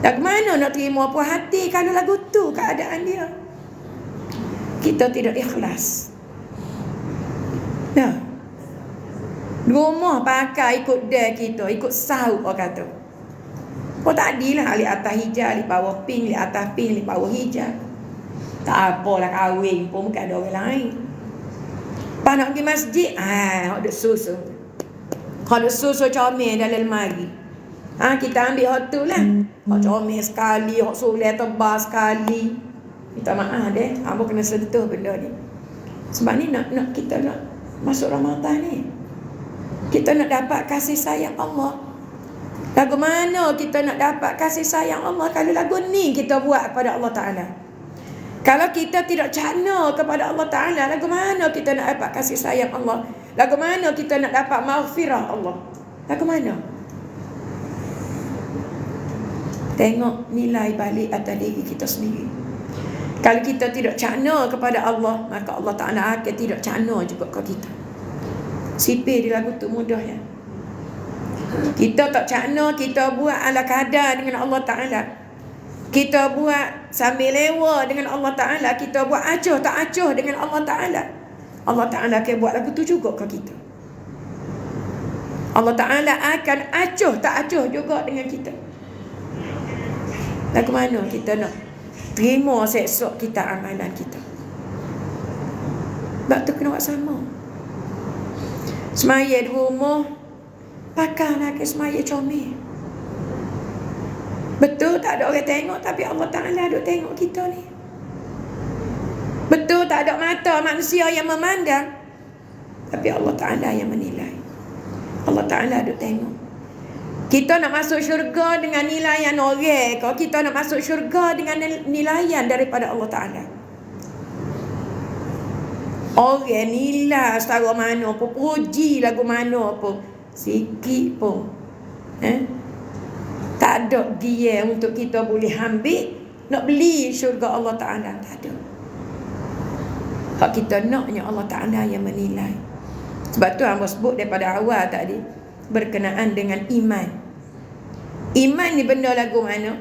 Dan mana nak terima puas hati kalau lagu tu keadaan dia? Kita tidak ikhlas. Nah, rumah pakai ikut dia kita, ikut sauk orang kata. Oh tak adilah alik atas hijab, alik bawah pink, alik atas pink, alik bawah hijab. Tak apalah kahwin pun bukan ada orang lain. Pas nak pergi masjid, hak duk susu. Hak duk susu comel dalam lemari. Kita ambil hak tu lah. Hak comel sekali, hak sulai tebal sekali. Minta maaf deh, hamba kena sentuh benda ni. Sebab ni nak kita nak masuk Ramadan ni. Kita nak dapat kasih sayang Allah. Lagu mana kita nak dapat kasih sayang Allah kalau lagu ni kita buat kepada Allah Ta'ala? Kalau kita tidak cakna kepada Allah Ta'ala, lagu mana kita nak dapat kasih sayang Allah? Lagu mana kita nak dapat maghfirah Allah? Lagu mana? Tengok nilai balik atas diri kita sendiri. Kalau kita tidak cakna kepada Allah, maka Allah Ta'ala akan tidak cakna juga ke kita. Sipir di lagu tu mudah ya. Kita tak cakna, kita buat ala kadar dengan Allah Ta'ala. Kita buat sambil lewa dengan Allah Ta'ala. Kita buat acuh tak acuh dengan Allah Ta'ala. Allah Ta'ala akan buat lagu tu juga ke kita. Allah Ta'ala akan acuh tak acuh juga dengan kita. Lagu mana kita nak terima esok kita amalan kita? Sebab tu kena buat sama. Semaya di rumah, pakailah ke semaya comel. Betul tak ada orang tengok, tapi Allah Ta'ala duk tengok kita ni. Betul tak ada mata manusia yang memandang, tapi Allah Ta'ala yang menilai. Allah Ta'ala duk tengok. Kita nak masuk syurga dengan nilaian orang, kalau kita nak masuk syurga dengan nilaian daripada Allah Ta'ala. Orang nilai setara mana pun, puji lagu mana pun, sikit pun tak ada dia untuk kita boleh ambil nak beli syurga Allah Ta'ala. Tak ada. Hak kita naknya Allah Ta'ala yang menilai. Sebab tu hamba sebut daripada awal tadi berkenaan dengan iman. Iman ni benda lagu mana?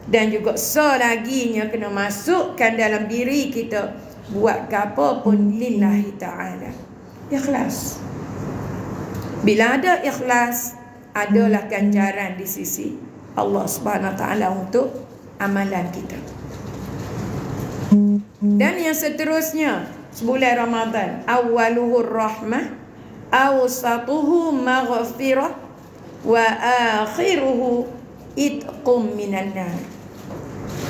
Dan juga selaginya kena masukkan dalam diri kita, buat apa pun lillahi ta'ala. Ikhlas. Bila ada ikhlas, adalah ganjaran di sisi Allah Subhanahu Wa Ta'ala untuk amalan kita. Dan yang seterusnya, sebulan Ramadan, awaluhu rahmah, awsatuhu maghfirah, wa akhiruhu itqum minan nar.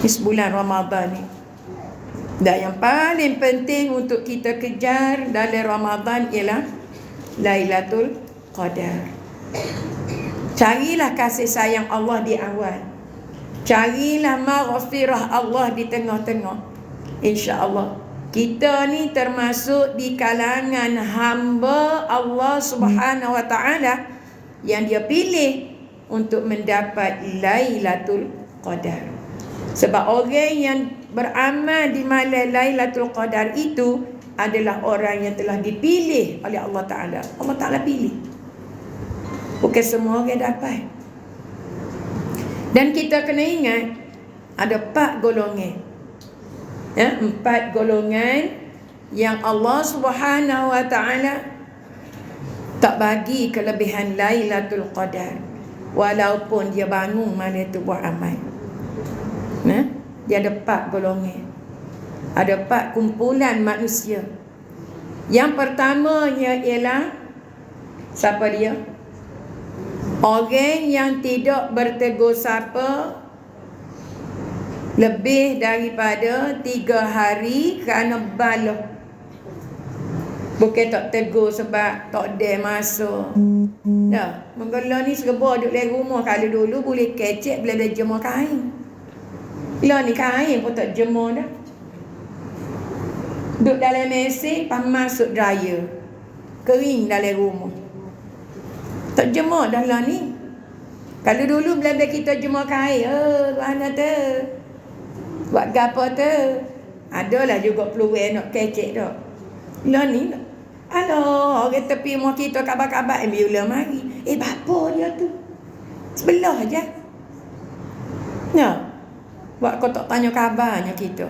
Ini sebulan Ramadan ni. Dan yang paling penting untuk kita kejar dalam Ramadan ialah Lailatul Qadar. Carilah kasih sayang Allah di awal. Carilah maghfirah Allah di tengah-tengah. InsyaAllah kita ni termasuk di kalangan hamba Allah Subhanahu Wa Ta'ala yang dia pilih untuk mendapat Lailatul Qadar. Sebab orang yang beramal di malam Lailatul Qadar itu adalah orang yang telah dipilih oleh Allah Ta'ala. Allah Ta'ala pilih. Bukan semua orang dapat. Dan kita kena ingat ada 4 golongan. 4 golongan yang Allah Subhanahu Wa Ta'ala tak bagi kelebihan Lailatul Qadar walaupun dia bangun malam tu buat amal. Dia ada 4 golongan. Ada 4 kumpulan manusia. Yang pertamanya ialah siapa dia? Orang yang tidak bertegur sapa lebih daripada 3 hari kerana bala. Bukan tak tegur sebab tak ada masa. Dah, menggala ni serba duduk dalam rumah. Kalau dulu boleh kecek, boleh jemur kain. Lah ni kain pun tak jemur dah. Duduk dalam mesin, pas masuk dryer. Kering dalam rumah. Tak jemur dah lah ni. Kalau dulu bila kita jemur kain, mana tu? Buat gapo tu? Adalah juga peluang nak kecek dah. Lah ni, alah, orang tepi rumah kita kabar-kabar, bila mari. Bapa dia tu? Sebelah je. Nah, buat kau tak tanya kabarnya kita.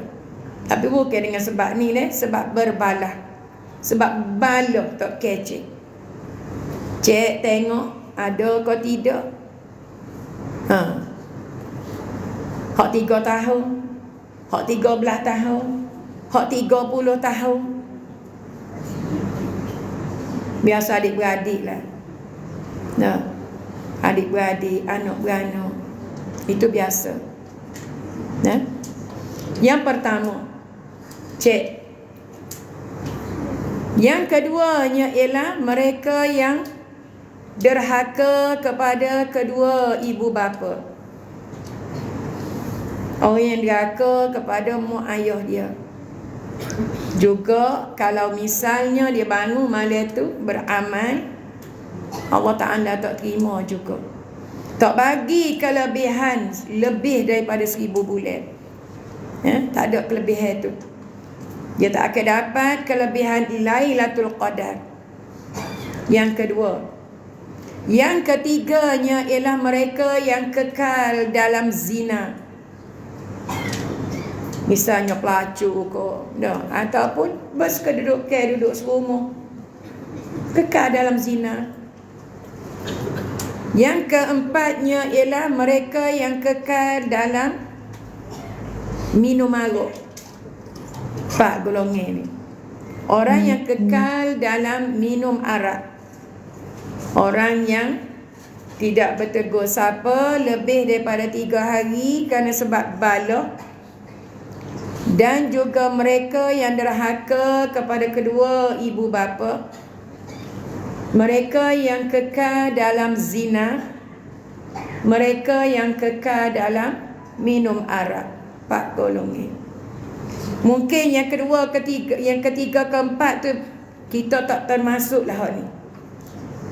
Tapi bukan dengan sebab ni sebab berbalah. Sebab balah tak kecek. Cek tengok ada ke tidak. Hak 3 tahun, hak 13 tahun, hak 30 tahun. Biasa adik-beradik lah. Nah, adik-beradik, anak-beranak. Itu biasa. Nah, yang pertama, cek. Yang keduanya ialah mereka yang derhaka kepada kedua ibu bapa. Orang yang derhaka kepada mak ayah dia. Juga kalau misalnya dia bangun malam tu beramal, Allah Ta'ala tak terima juga. Tak bagi kelebihan lebih daripada 1000 bulan. Tak ada kelebihan tu. Dia tak akan dapat kelebihan Lailatul Qadar. Yang kedua. Yang ketiganya ialah mereka yang kekal dalam zina. Misalnya pelacur ataupun berkedudukan duduk serumah, kekal dalam zina. Yang keempatnya ialah mereka yang kekal dalam minum arak. 4 golongan ni. Orang yang kekal dalam minum arak. Orang yang tidak bertegur sapa lebih daripada 3 hari kerana sebab bala. Dan juga mereka yang derhaka kepada kedua ibu bapa. Mereka yang kekal dalam zina. Mereka yang kekal dalam minum arak. 4 golongan. Mungkin yang kedua, yang ketiga, keempat tu kita tak termasuk lah ni.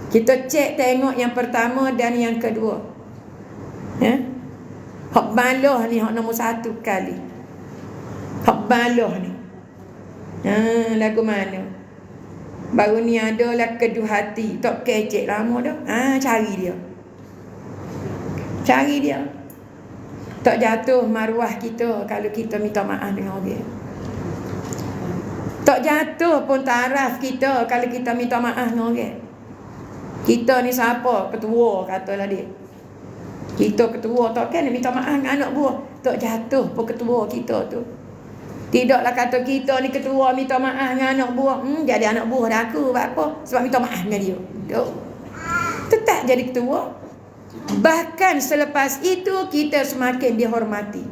Kita cek tengok yang pertama dan yang kedua. Hak balah ni hak nombor 1 kali. Hak balah ni. Lagu mana? Baru ni adalah kedua hati. Tak kecek lama dah. Cari dia. Cari dia. Tak jatuh maruah kita kalau kita minta maaf dengan orang. Tak jatuh pun taraf kita kalau kita minta maaf dengan orang. Kita ni siapa? Ketua katalah dia. Kita ketua tak kan minta maaf dengan anak buah. Tak jatuh pun ketua kita tu. Tidaklah kata kita ni ketua minta maaf dengan anak buah. Jadi anak buah dah aku. Buat apa? Sebab minta maaf dengan dia. Tetap jadi ketua. Bahkan selepas itu kita semakin dihormati.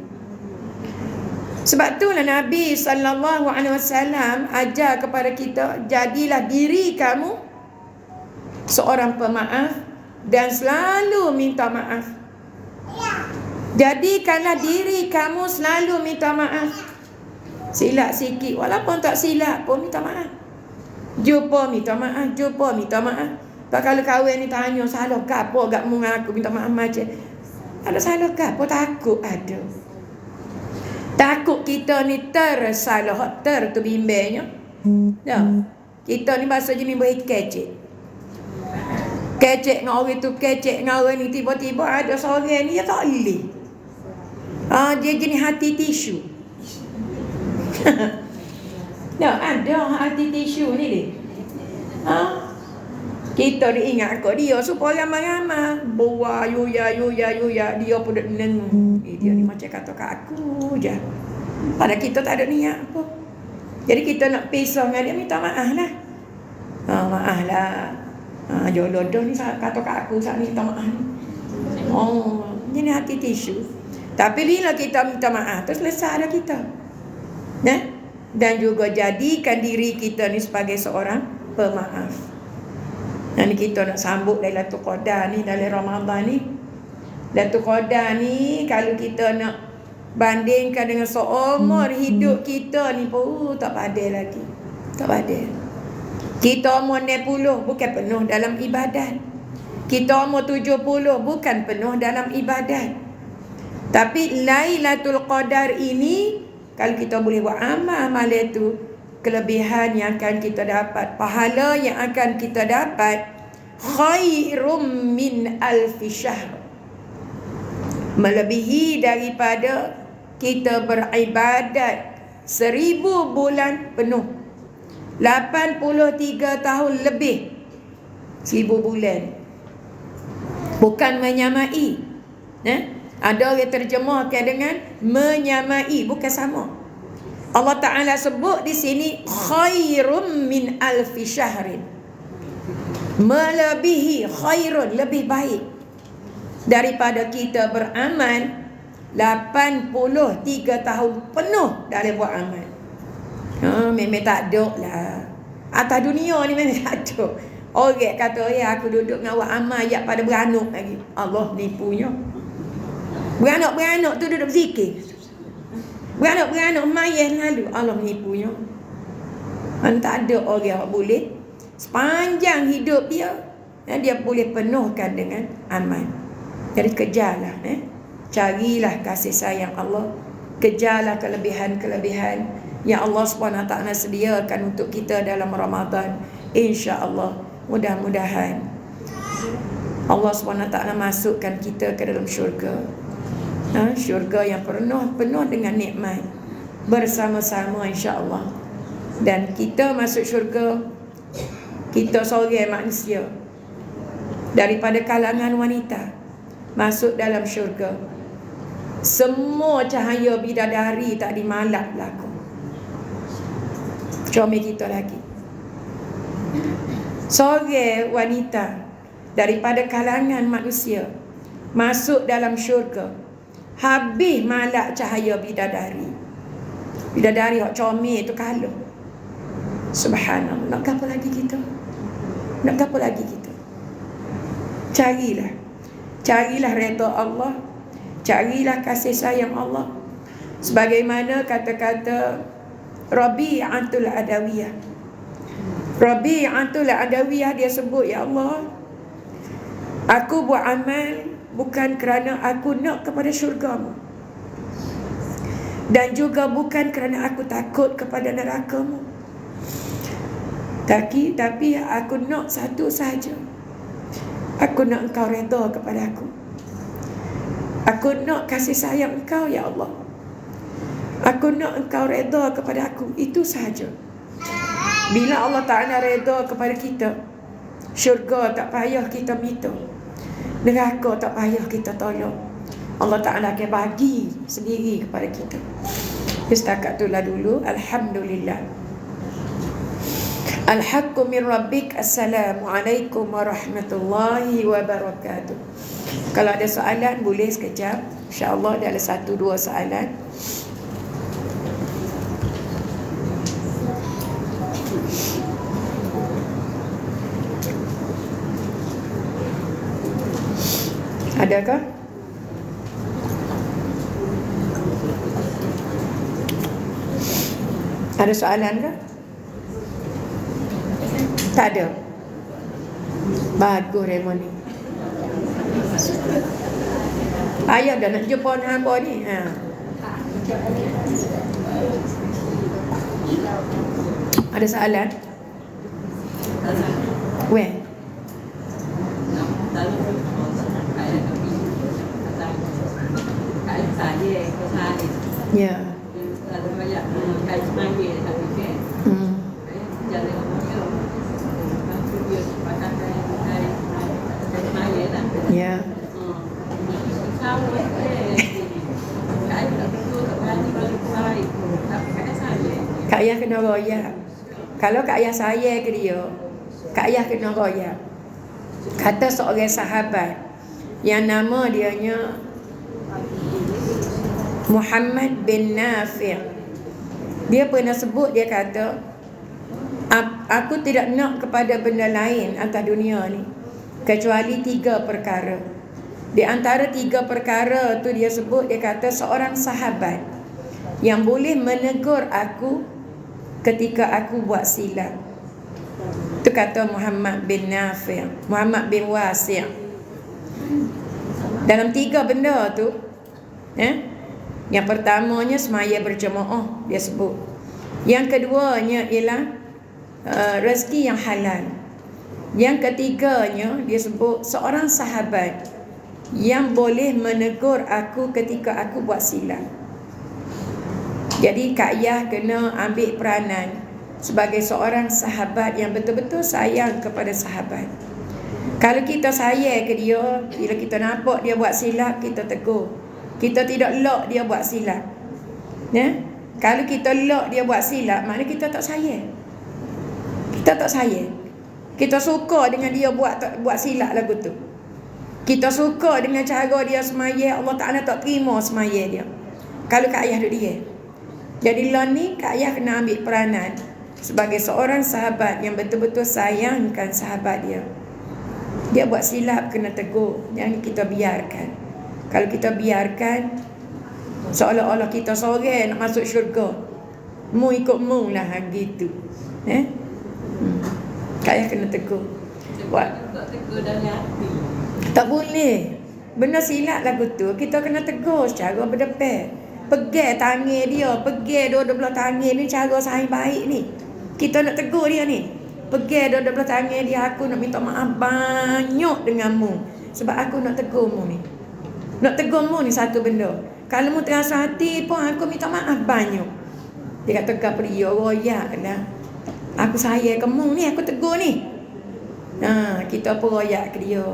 Sebab itulah Nabi SAW ajar kepada kita, jadilah diri kamu seorang pemaaf dan selalu minta maaf. Jadikanlah diri kamu selalu minta maaf. Silap sikit, walaupun tak silap pun minta maaf. Jumpa minta maaf, jumpa minta maaf. Pak kalau kawan ni tanya salah ke apa gak mu aku minta maaf macam. Ada salah ke apa? Takut ada. Takut kita ni tersalah, terbimbangnya. Ya. Kita ni bahasa jenis berkecek. Kecek dengan orang tu, kecek dengan orang ni, tiba-tiba ada seorang ni dia tak boleh. Dia jenis hati tisu. Dah ada hati tisu ni dia. Kita diingat kat dia supaya ramai-ramai buah yuya dia pun duk nenung. Dia ni macam kata kat aku je. Padahal kita tak ada niat apa. Jadi kita nak pisah dengan dia, minta maaf lah. Maaf lah. Jodoh ni kata kat aku saat minta maaf ni. Jadi hati tisu. Tapi bila kita minta maaf tu selesai dah kita. Dan juga jadikan diri kita ni sebagai seorang pemaaf. Dan kita nak sambut Lailatul Qadar ni dalam Ramadan ni. Lailatul Qadar ni kalau kita nak bandingkan dengan seumur hidup kita ni pun tak padai lagi. Tak padai. Kita umur 60 bukan penuh dalam ibadat. Kita umur 70 bukan penuh dalam ibadat. Tapi Lailatul Qadar ini kalau kita boleh buat amal itu, kelebihan yang akan kita dapat, pahala yang akan kita dapat, khairum min alfi syahr, melebihi daripada kita beribadat 1000 bulan penuh, 83 tahun lebih. 1000 bulan bukan menyamai. Ada orang terjemahkan dengan menyamai, bukan sama. Allah Ta'ala sebut di sini khairum min alfi syahrin, melebihi, khairun, lebih baik daripada kita beramal 83 tahun penuh dalam buat amal. Memang tak ada lah. Atas dunia ni memang tak ada. Orang kata, aku duduk dengan buat amal ayat pada beranak lagi. Allah nipunya. Beranak-beranak tu duduk berzikir. Beranak-beranak mayat lalu. Allah nipunya. Tak ada orang yang boleh sepanjang hidup dia, dia boleh penuhkan dengan amal. Jadi kejarlah, carilah kasih sayang Allah, kejarlah kelebihan-kelebihan yang Allah SWT sediakan untuk kita dalam Ramadan. InsyaAllah, mudah-mudahan Allah SWT masukkan kita ke dalam syurga. Syurga yang penuh dengan nikmat bersama-sama insya-Allah. Dan kita masuk syurga, kita seorang manusia daripada kalangan wanita masuk dalam syurga. Semua cahaya bidadari tak dimalak berlaku. Comel kita lagi. Seorang wanita daripada kalangan manusia masuk dalam syurga, habis malak cahaya bidadari. Bidadari hak comel tu kalau. Subhanallah. Nak apa lagi kita? Nak apa lagi kita? Carilah redha Allah. Carilah kasih sayang Allah. Sebagaimana kata-kata Rabi'atul Adawiyah. Rabi'atul Adawiyah dia sebut, ya Allah, aku buat amal bukan kerana aku nak kepada syurga-Mu, dan juga bukan kerana aku takut kepada neraka-Mu. Tapi aku nak satu sahaja. Aku nak Engkau redha kepada aku. Aku nak kasih sayang Engkau, ya Allah. Aku nak Engkau redha kepada aku. Itu sahaja. Bila Allah Ta'ala redha kepada kita, syurga tak payah kita minta, neraka tak payah kita tolong. Allah Ta'ala akan bagi sendiri kepada kita. Setakat itulah dulu. Alhamdulillah. Al-haqqu min rabbik. Assalamualaikum warahmatullahi wabarakatuh. Kalau ada soalan boleh sekejap. InsyaAllah ada 1-2 soalan. Adakah? Ada soalan ke? Tak ada. Bagus Raymond ni. Ayah dah nak jumpa dengan hamba ni. Ada soalan? Weh. Ya. Ya. Kak Ayah kena royak. Kalau Kak Ayah sayang ke dia, Kak Ayah kena royak. Kata seorang sahabat yang nama dianya Muhammad bin Nafi'. Dia pernah sebut, dia kata, aku tidak nak kepada benda lain atas dunia ni kecuali 3 perkara. Di antara 3 perkara tu dia sebut, dia kata seorang sahabat yang boleh menegur aku ketika aku buat silap. Itu kata Muhammad bin Nafi', Muhammad bin Wasi'. Dalam 3 benda tu, yang pertamanya semaya berjemaah, dia sebut. Yang keduanya ialah rezeki yang halal. Yang ketiganya dia sebut seorang sahabat yang boleh menegur aku ketika aku buat silap. Jadi Kak Ayah kena ambil peranan sebagai seorang sahabat yang betul-betul sayang kepada sahabat. Kalau kita sayang ke dia, bila kita nampak dia buat silap, kita tegur. Kita tidak lock dia buat silap. Kalau kita lock dia buat silap, maknanya kita tak sayang. Kita tak sayang. Kita suka dengan dia buat silap lagu tu. Kita suka dengan cara dia semaya, Allah Ta'ala tak terima semaya dia. Kalau Kak Ayah duduk dia. Jadi lah ni Kak Ayah kena ambil peranan sebagai seorang sahabat yang betul-betul sayangkan sahabat dia. Dia buat silap, kena tegur. Jangan kita biarkan. Kalau kita biarkan, seolah-olah kita seorang nak masuk syurga. Mu ikut mu lah, gitu. Kak Ayah kena tegur. Tak tegur dari hati. Tak boleh. Benda silap lagu tu, kita kena tegur secara berdepan. Pegang tangan dia, pegang dua belah tangan ni, cara saya baik ni. Kita nak tegur dia ni. Pegang dua belah tangan dia, aku nak minta maaf banyak denganmu. Sebab aku nak tegur mu ni. Nak tegur mu ni satu benda. Kalau mu terasa hati pun, aku minta maaf banyak. Dia kata tegar dia, royak lah. Aku sayang kamu ni, aku tegur ni. Kita pun royak ke dia.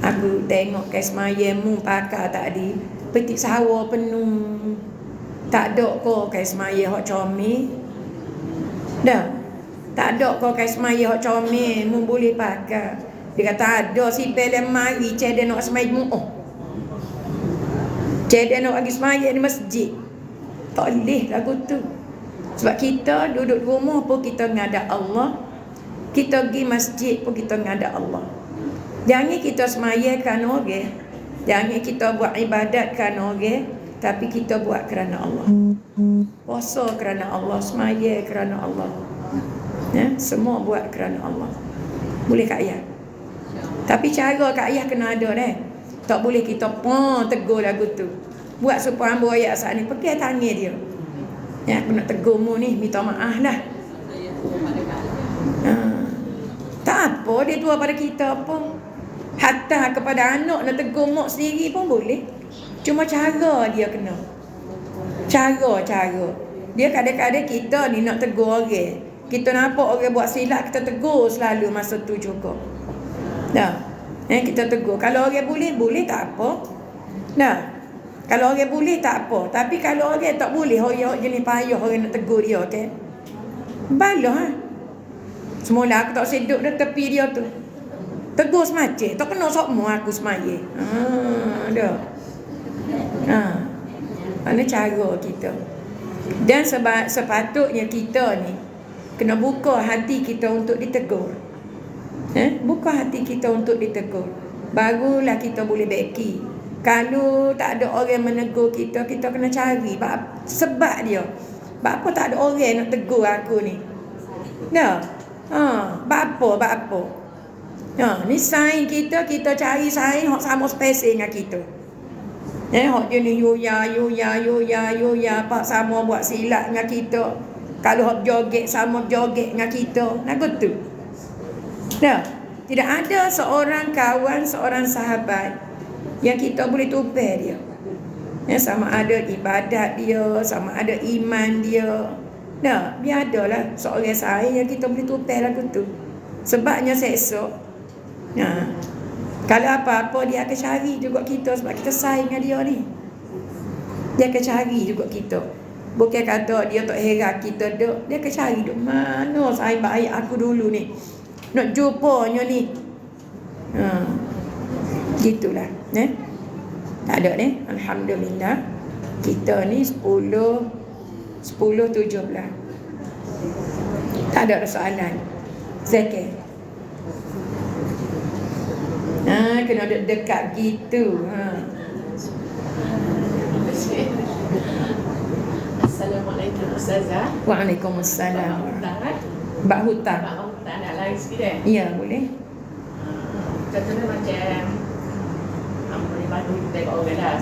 Aku tengok kes mayamu pakar tadi, petik sawah penuh. Tak ada kau kes maya hok comel. Dah. Tak ada kau kes maya hok comel, mu boleh pakar. Dia kata ada si pelem mari cedek nak semai mu. Cedek nak pergi semaya di masjid. Tak boleh lagu tu. Sebab kita duduk di rumah pun kita ngadak Allah. Kita pergi masjid pun kita ngadak Allah. Jangan kita semayakan orang. Jangan kita buat ibadat kerana orang, tapi kita buat kerana Allah. Puasa kerana Allah, semaya kerana Allah. Semua buat kerana Allah. Boleh Kak Ayah? Tapi cara Kak Ayah kena ada dah. Tak boleh kita tegur lagu tu. Buat supaya hamba ayat saat ni, pegang tangan dia. Aku nak tegur mu ni, minta maaf lah. Tak apa, dia tua pada kita pun. Hatta kepada anak nak tegur mak sendiri pun boleh. Cuma cara dia kena. Cara. Dia kadang-kadang kita ni nak tegur orang. Kita nampak orang buat silap, kita tegur selalu masa tu juga. Dah. Kita tegur. Kalau orang boleh tak apa. Dah. Kalau orang boleh tak apa. Tapi kalau orang tak boleh, orang jenis payah orang nak tegur dia, okey. Balah. Semula aku tak seduk dah tepi dia tu. Tegur semacam, tak kena sokmo aku semaya. Dah. Mana cara kita. Dan sepatutnya kita ni kena buka hati kita untuk ditegur. Buka hati kita untuk ditegur. Barulah kita boleh beki. Kalau tak ada orang menegur kita, kita kena cari sebab dia. Apa tak ada orang nak tegur aku ni? Dah. Apa? Ni sain kita cari sain hok sama spesies dengan kita. Hok jenis yuya pak sama buat silap dengan kita. Kalau hok joget sama joget dengan kita. Lagu tu. Dah. Tidak ada seorang kawan, seorang sahabat yang kita boleh tumpah dia. Sama ada ibadat dia, sama ada iman dia. Dah, biar adalah seorang sain yang kita boleh tumpah lagu tu. Sebabnya esok kalau apa-apa dia akan cari juga kita. Sebab kita sayang dengan dia ni. Dia akan cari juga kita. Bukan kata dia tak heran kita duk. Dia akan cari duk mana sahabat ayat aku dulu ni. Nak jumpanya ni. Gitulah. Tak ada ni. Alhamdulillah. Kita ni 10-17. Tak ada soalan. Zakir. Kena dekat gitu. Assalamualaikum Ustazah. Waalaikumsalam. Hutang Bak hutang. hutang nak lain sikit Ya, boleh. Contohnya macam boleh bantu kita kat orang dah.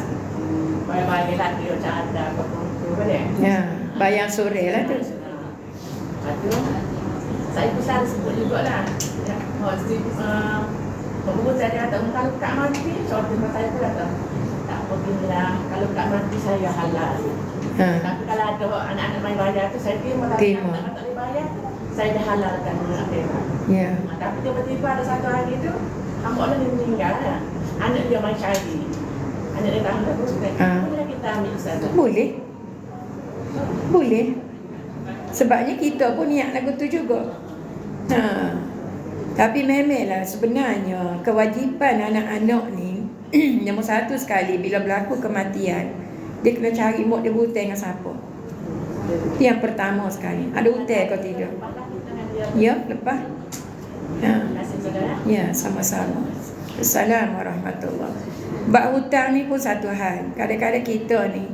Bayar-bayar lelaki macam ada apa-apa kan dia. Ya, bayang sore lah tu. Lepas tu saya pun selalu sebut jugalah. Pembuat saya kata, kalau Kak mati, contoh saya pun kata, tak pergilah, kalau Kak mati saya halal. Tapi kalau ada anak-anak main bayar tu, saya terima. Tak boleh bayar, saya dah halalkan akhirat. Ya. Tapi tiba-tiba ada satu hari tu, hamba Allah dia meninggal lah. Anak dia main cari. Anak dia tahu tak boleh kita ambil Ustaz. Boleh. Boleh. Sebabnya kita pun niat lagu tu juga. Tapi memanglah sebenarnya kewajipan anak-anak ni nombor satu sekali bila berlaku kematian, dia kena cari mak dia berhutang dengan siapa. Itu yang pertama sekali. Ada hutang kau tidak? Ya, lepas. Ya, sama-sama. Assalamualaikum warahmatullahi. Bab hutang ni pun satu hal. Kadang-kadang kita ni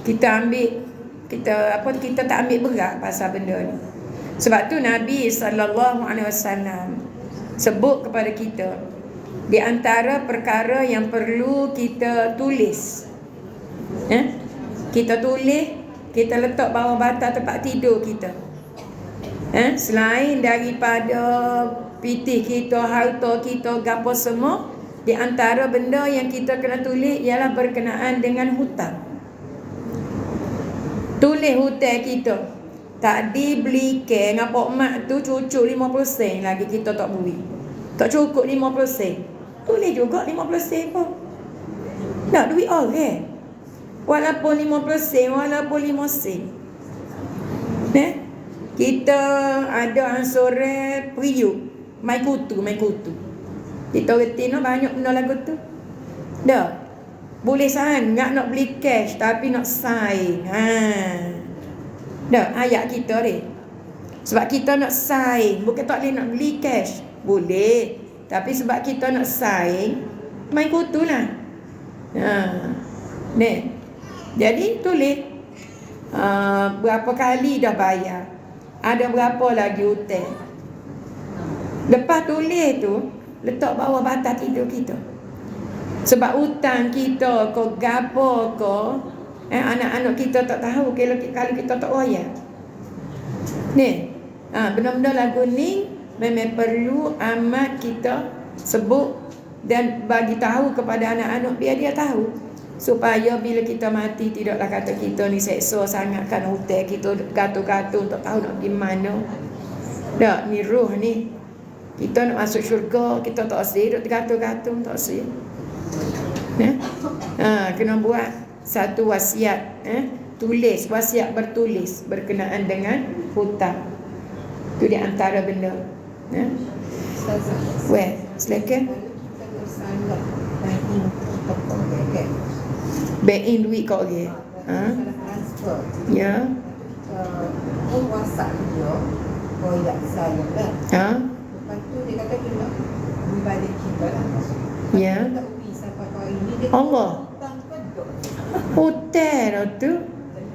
kita tak ambil berat pasal benda ni. Sebab tu Nabi SAW sebut kepada kita, di antara perkara yang perlu kita tulis, kita tulis, kita letak bawah batas tempat tidur kita. Selain daripada pitih kita, harta kita, gapo semua, di antara benda yang kita kena tulis ialah berkenaan dengan hutang. Tulis hutang kita. Tak dibelikan dengan Pak Mak tu cucuk 50 sen lagi kita tak beri. Tak cukup 50 sen. Tulis juga 50 sen pun. Nak duit orang. Walaupun 50 sen, walaupun 5 sen. Kita ada ansore periuk. Mai kutu. Kita reti no banyak benda lagu tu. Dah. Boleh sangat nak beli cash tapi nak sign. Dah, ayat kita ni. Sebab kita nak sign, bukan tak boleh nak beli cash. Boleh. Tapi sebab kita nak sign, main kutu lah. Ni. Jadi tulis berapa kali dah bayar. Ada berapa lagi hutang. Lepas tulis tu, letak bawah batas tidur kita. Sebab hutang kita ko gapo ko, anak-anak kita tak tahu kalau kita tak bayar. Ni, benda-benda lagu ni memang perlu amat kita sebut dan bagi tahu kepada anak-anak biar dia tahu, supaya bila kita mati tidaklah kata kita ni seksa sangat kan hutang kita gatul-gatul tak tahu nak pergi mana. Tak, ni roh ni. Kita nak masuk syurga, kita tak sedih duk gatul-gatul, tak sedih. Kena buat satu wasiat, tulis, wasiat bertulis berkenaan dengan hutang. Itu di antara benda. Silakan. Back in duit kau lagi. Ya. WhatsApp dia, koyak saya kan. Lepas tu dia kata dia nak balik kita lah. Ya. Tak pergi sampai hari ni dia Allah. hutang kedok. Hotel lah tu.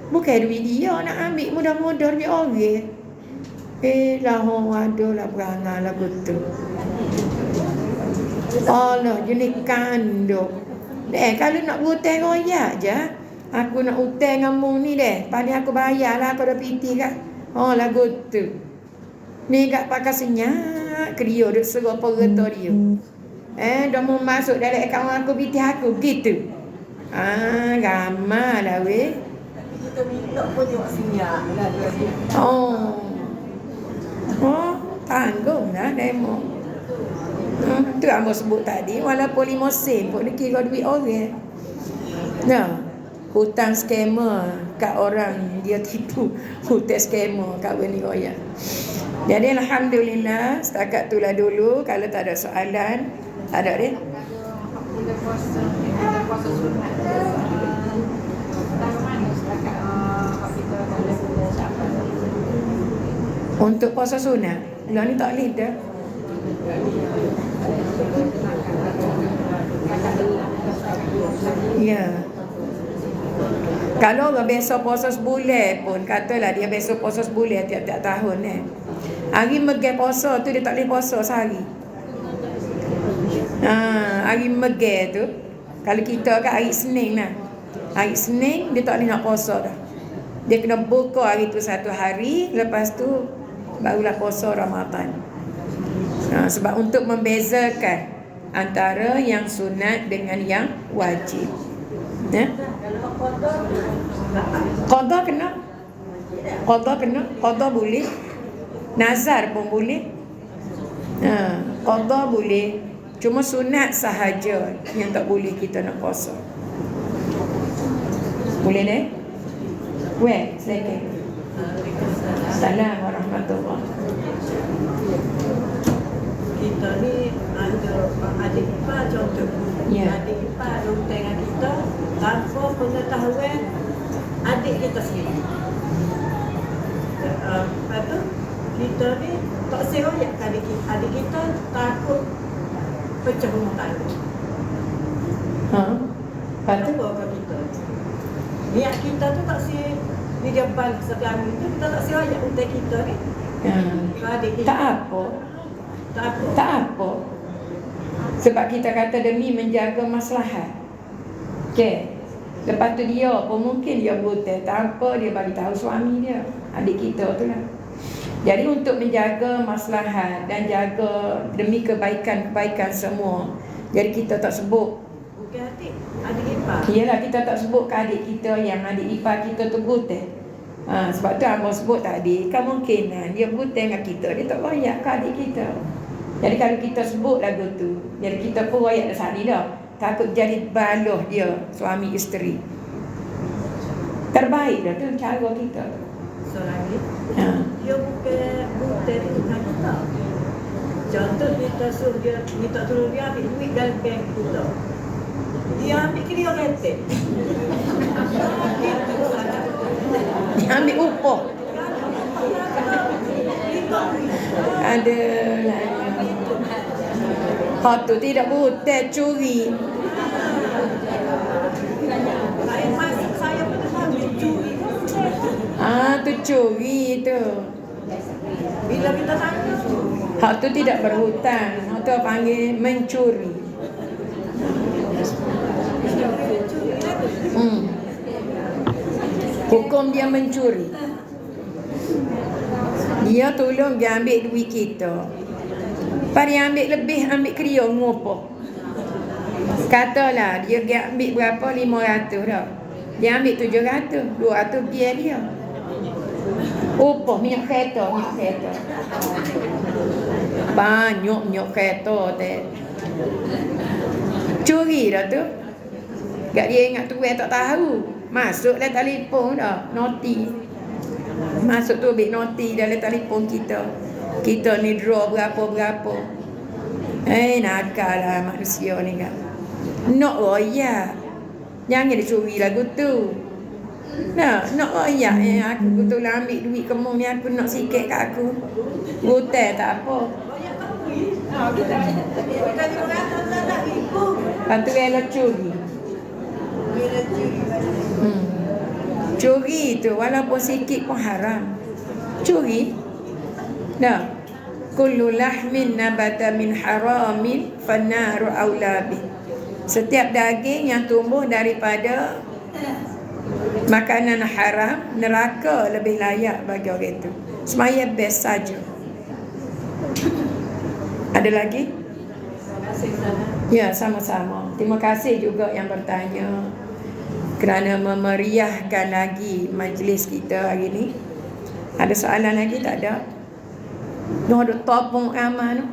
Bukan duit dia nak ambil mudah-mudah duit orang. Lah ada lah berangan lah betul. Allah jenis kandung. Kalau nak hutang royak je. Aku nak hutang dengan mu ni deh. Pada aku bayar lah, aku dah piti kat. Lagu tu. Ni kat pakai senyak ke dia duk serah pereta dia. Dah mau masuk dalam akaun aku piti aku gitu. Ramai lah weh. Tapi kita minta pun tengok sinyak lah dia. Tanggung lah demo. Tu Amor sebut tadi, walaupun 5 sen pun dia kira duit orang. Nah. hutang skamer kat orang dia tipu hutang skamer kahwin ni royak. Jadi alhamdulillah setakat itulah dulu. Kalau tak ada soalan, tak ada dia. Bila puasa sunat mana setakat kita boleh siapa Untuk puasa sunat, lah ni tak boleh dah. Ya. Kalau orang biasa puasa sebulan pun, katalah dia biasa puasa sebulan tiap-tiap tahun hari megai puasa tu dia tak boleh puasa sehari. Hari megai tu, kalau kita kat hari Senin lah. Hari Senin dia tak boleh nak puasa dah. Dia kena buka hari tu satu hari, lepas tu barulah puasa Ramadan. Sebab untuk membezakan antara yang sunat dengan yang wajib. Qada kena. Qada boleh. Nazar pun boleh. Qada boleh. Cuma sunat sahaja yang tak boleh kita nak puasa. Boleh deh? Weh, silakan. Assalamualaikum warahmatullahi. Kita ni ada adik ipar contoh. Ya. Adik ipar duduk dengan kita tanpa pengetahuan adik kita sendiri. Lepas tu kita ni tak seroyak adik kita takut pecah rumah tangga. Patut Apa kita? Niat kita tu tak si dia balas sekarang itu kita tak seroyak untuk kita ni. Adik kita. tak apa. Tak apa. Tak apa. Sebab kita kata demi menjaga maslahat. Okey. Lepas tu dia pun mungkin dia buta tanpa dia bagi tahu suami dia, adik kita tu lah. Jadi untuk menjaga maslahat dan jaga demi kebaikan semua. Jadi kita tak sebut. Bukan adik ipar. Iyalah kita tak sebut ke adik kita yang adik ipar kita tu buta. Sebab tu abang sebut tadi, kemungkinan dia buta dengan kita, dia tak royak ke adik kita. Jadi kalau kita sebut lagu tu, jadi kita pun royak dah sehari dah. Takut jadi baloh dia, suami isteri. Terbaik dah tu cara kita tu. So lagi, dia bukan buta tu bukan kita. Contoh kita suruh dia minta tolong dia ambil duit dalam bank kita. Dia ambil kiri orang kata. Dia ambil upah. Ada lah. Hak tu tidak buta, curi. Saya pernah ambil curi. Tu curi tu. Bila kita tanya, Hak tu tidak berhutang. Hak tu panggil mencuri. Hukum dia mencuri. Dia tolong dia ambil duit kita. Pada yang ambil lebih, ambil kriong ngopo. Katalah dia ambil berapa, 500 dah. Dia ambil 700, 200 biar dia. Upah minyak kereta. Banyak minyak kereta teh. Curi dah tu. Gak dia ingat tu tak tahu. Masuklah telefon dah, noti. Masuk tu ambil noti dalam telefon kita. Kita ni draw berapa. Nakal lah manusia ni kan. Nak royak. Jangan dicuri lagu tu. Nak royak. Aku betul-betul ambil duit kamu ni, aku nak sikit kat aku. Butai tak apa. Lepas tu elok curi. Curi tu walaupun sikit pun haram. Curi. Dah. Kullu lahmin nabata min haramin fannaru aula bih. Setiap daging yang tumbuh daripada makanan haram, neraka lebih layak bagi orang itu. Semaya best saja. Ada lagi? Ya, sama-sama. Terima kasih juga yang bertanya kerana memeriahkan lagi majlis kita hari ini. Ada soalan lagi? Tak ada? Noh ada topong aman.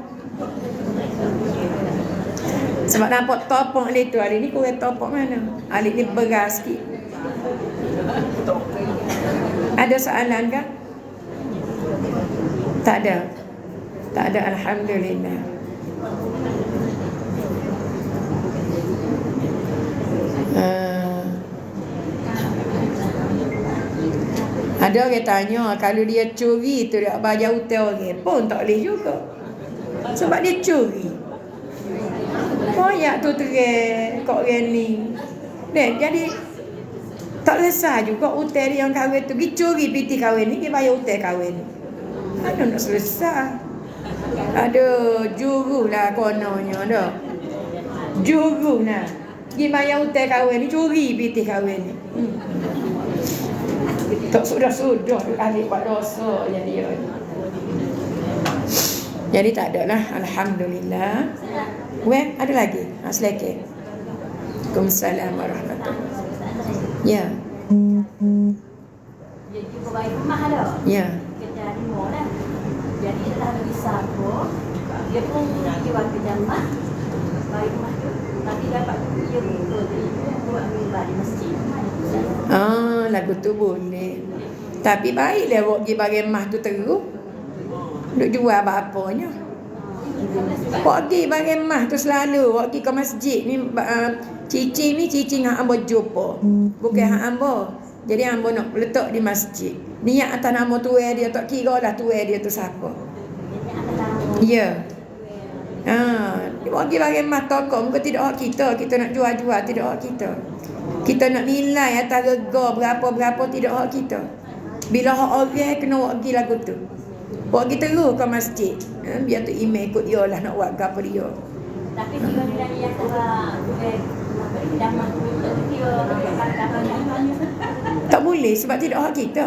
Sebab nampak topong hari tu, hari ni kurang topong mana? Hari ni beras sikit. Ada soalan kah? Tak ada. Tak ada, alhamdulillah. Ada orang tanya, kalau dia curi tu dia bayar hutang orang pun tak boleh juga. Sebab dia curi. Koyak tu terang kat orang ni. Jadi tak selesai juga hutang dia yang kahwin tu. Dia curi piti kahwin ni, dia bayar hutang kahwin ni. Mana nak selesai? Ada juru lah kononnya dah. Juru lah. Dia bayar hutang kahwin ni, curi piti kahwin ni. Tak sudah ahli buat dosa jadi dia. Jadi tak ada lah, alhamdulillah. Weh, ada lagi? Silakan. Waalaikumsalam warahmatullahi. Ya. Jadi pegawai rumah dah. Ya. Kerja di mall lah. Jadi dia dah bagi sapo. Dia pun jual kerja rumah. Baik rumah tu. Tapi dapat dia buka buat mimbar di masjid. Lagu tu boleh. Tapi baiklah awak pergi bagi mah tu terus. Duk jual apa-apanya. Awak pergi bagi mah tu selalu. Awak pergi ke masjid ni cicing ni cicing hak ambo jumpa. Bukan hak ambo. Jadi ambo nak letak di masjid. Niat atas nama tuai dia, tak kira lah tuai dia tu siapa. Ya. Dia pergi bagi mah toko. Muka tidak hak kita. Kita nak jual-jual, tidak hak kita. Kita nak nilai atas rega berapa-berapa, tidak hak kita. Bila hak orang kena awak pergi lagu tu. Awak pergi terus ke masjid. Biar tu imam ikut dia lah nak buat apa dia. Tapi dia nilai yang dah masuk dia tak boleh sebab tidak hak kita.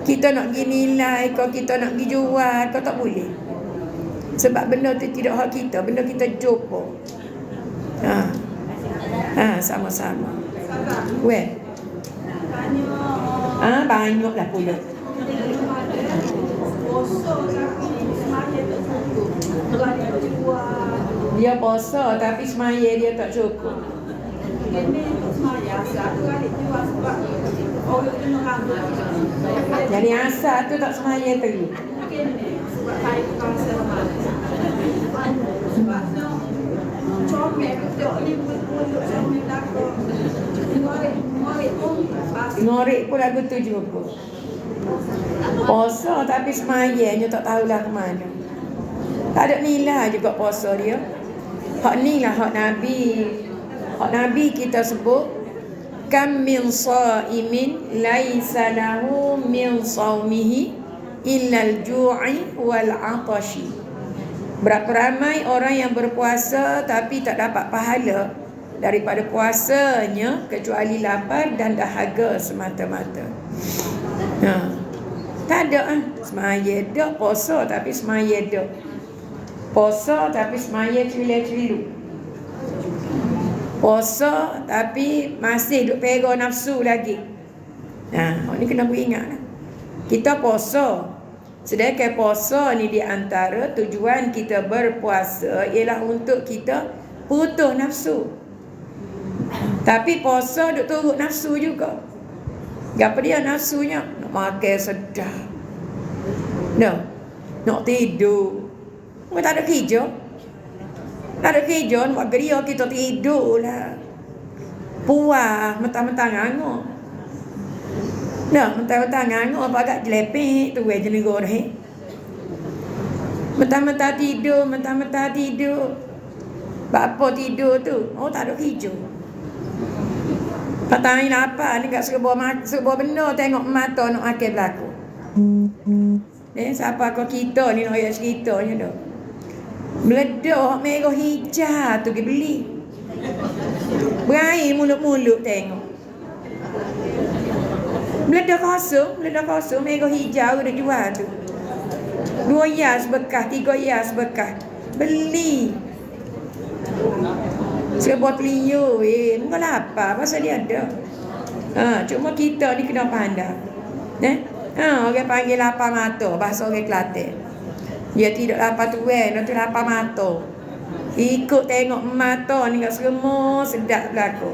Kita nak pergi nilai kau, kita nak pergi jual kau, tak boleh. Sebab benda tu tidak hak kita, benda kita jumpa. Sama-sama. Weh. Banyaklah pula. Dia puasa tapi semaya dia tak cukup. Jadi asal tu tak semaya terus. Ngorek pun lagu tu juga. Puasa tapi semayanya tak tahulah ke mana. Tak ada nilai juga puasa dia. Hak ni lah hak Nabi. Hak Nabi kita sebut, kam min sa'imin laisa lahu min saumihi illa al-ju'i wal 'atashi. Berapa ramai orang yang berpuasa tapi tak dapat pahala daripada puasanya kecuali lapar dan dahaga semata-mata. Tak ada semaya dak puasa tapi semaya dak. Puasa tapi semaya cilu-cilu. Puasa tapi masih duk pega nafsu lagi. Ni kena beringat. Kita puasa. Sedangkan puasa ni di antara tujuan kita berpuasa ialah untuk kita putus nafsu. Tapi puasa duk turut nafsu juga. Apa dia nafsunya? Nak makan sedap. Nak tidur. Tak ada kerja. Tak ada kerja, buat geria kita tidur lah. Puas, mentang-mentang ngangok. Mentang-mentang ngangok, apa agak jelepek tu je negara dah. Mentang-mentang tidur. Apa tidur tu? Tak ada kerja. Patang apa ni kat sebuah benda tengok mata nak makan berlaku. Siapa kau kita ni nak ayat ceritanya dah. Meledak merah hijau tu pergi beli. Berair mulut-mulut tengok. Meledak kosong merah hijau dia jual tu. 2 hias bekas, 3 hias bekas. Beli. Sebuah telio, muka lapar pasal dia ada. Cuma kita ni kena pandang. Orang panggil lapar mata, bahasa orang Kelantan. Dia tidak lapar tuan, dia lapar mata. Ikut tengok mata ni kat semua sedap berlaku.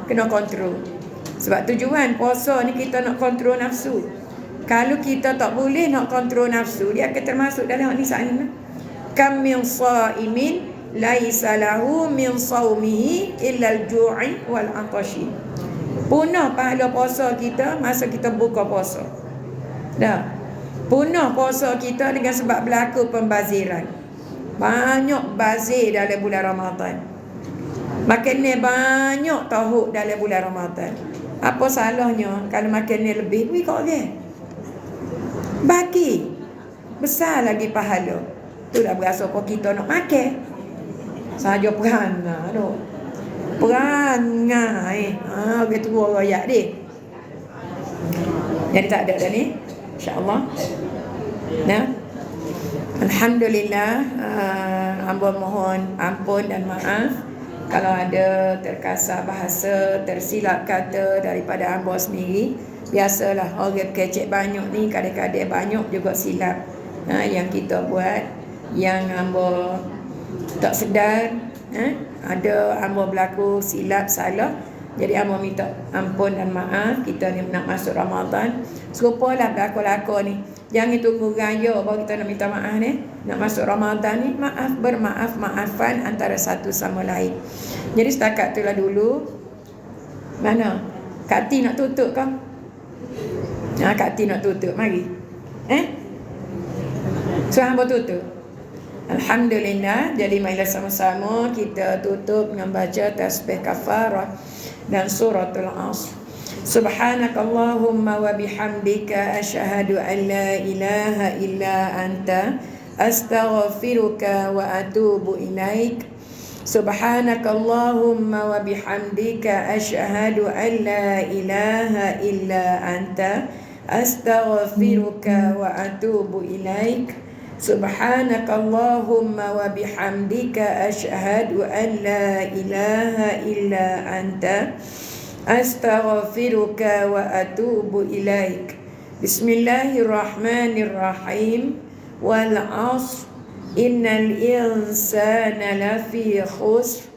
Kena kontrol. Sebab tujuan puasa ni kita nak kontrol nafsu. Kalau kita tak boleh nak kontrol nafsu, dia akan termasuk dalam hadis ni. Kam min shaimin laisa lahu min saumihi illa al-ju'i wal 'atashi. Punah pahala puasa kita masa kita buka puasa. Dah. Punah puasa kita dengan sebab berlaku pembaziran. Banyak bazir dalam bulan Ramadan. Makan ni banyak tahu dalam bulan Ramadan. Apa salahnya kalau makan ni lebih beri kat dia? Bagi. Besar lagi pahala. Itulah berasa apa kita nak makan. Saja perangai tu. Perangai. Begitu royak dia. Jadi tak ada dah ni. InsyaAllah. Nah. Alhamdulillah. Hamba mohon ampun dan maaf kalau ada terkasar bahasa, tersilap kata daripada hamba sendiri. Biasalah orang kecek banyak ni, kadang-kadang banyak juga silap yang kita buat, yang hamba tak sedar. Ada hamba berlaku silap, salah. Jadi hamba minta ampun dan maaf. Kita ni nak masuk Ramadan, serupalah berlaku-laku ni. Jangan tunggu raya baru kita nak minta maaf ni. Nak masuk Ramadan ni, maaf, bermaaf-maafan antara satu sama lain. Jadi setakat itulah dulu. Mana? Kak Ti nak tutup kau? Kak Ti nak tutup, mari. So hamba tutup. Alhamdulillah. Jadi marilah sama-sama kita tutup dengan baca tasbih kafarah dan suratul Asr. Subhanakallahumma wa bihamdika asyhadu an la ilaha illa anta astaghfiruka wa atubu ilaik. Subhanakallahumma wa bihamdika asyhadu an la ilaha illa anta astaghfiruka wa atubu ilaik. Subhanakallahumma wa bihamdika asyhadu an la ilaha illa anta astaghfiruka wa atubu ilaik. Bismillahirrahmanirrahim. Wal 'ashr innal insana lafi khusr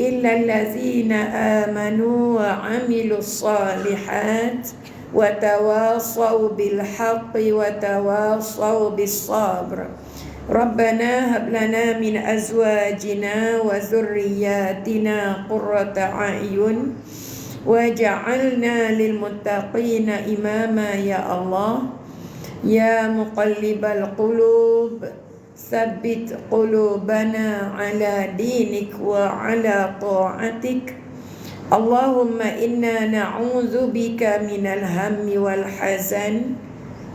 illa allazina amanu wa 'amilus solihat wa tawasaw bil haqqi wa tawasaw bis sabr. Rabbana hab lana min azwajina wa dhurriyyatina qurrata a'yun waj'alna lil muttaqina imama. Ya Allah, ya muqallibal qulub, tsabbit qulubana ala dinik wa ala ta'atik. Allahumma inna na'udzu bika minal hammi wal hazan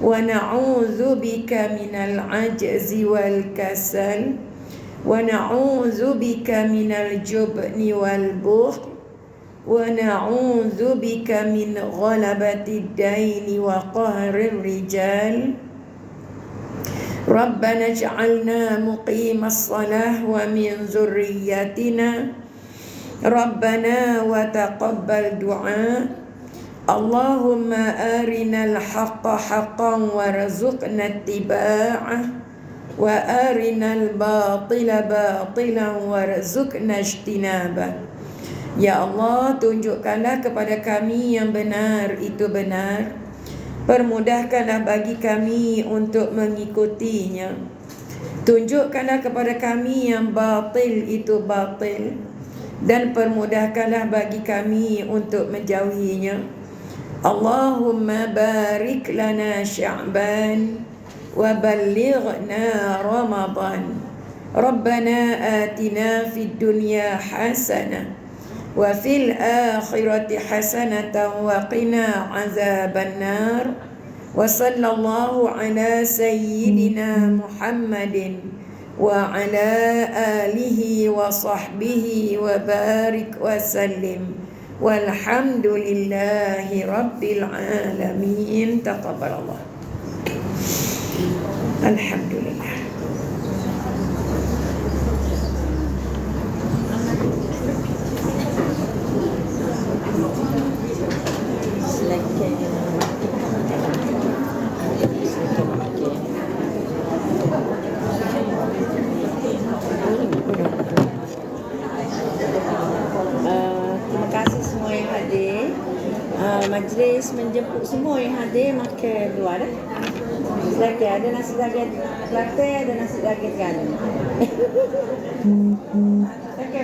wa na'udzu bika minal ajzi wal kasal wa na'udzu bika minal jubni wal bukhl wa na'udzu bika min ghalabati ad-daini wa qahri ar-rijal. Rabbana ij'alna muqimas salah wa min dzurriyyatina Rabbana wa taqabbal du'a. Allahumma arinal haqqa haqqan warzuqna ittiba'ah wa arinal batila batilan warzuqna ijtinabah. Ya Allah, tunjukkanlah kepada kami yang benar itu benar, permudahkanlah bagi kami untuk mengikutinya. Tunjukkanlah kepada kami yang batil itu batil, dan permudahkanlah bagi kami untuk menjauhinya. Allahumma barik lana Sya'ban wa ballighna Ramadan. Rabbana atina fid dunya hasanah wa fil akhirati hasanatan wa qina azaban nar. Wa sallallahu ala sayyidina Muhammadin wa ala alihi wa sahbihi wa barik wa sallim. Walhamdulillahi rabbil alamin. Taqabbalallah. Alhamdulillah. majlis menjemput semua yang hadir makan luar dah. Selagi ada nasi daging latte, ada nasi daging kan.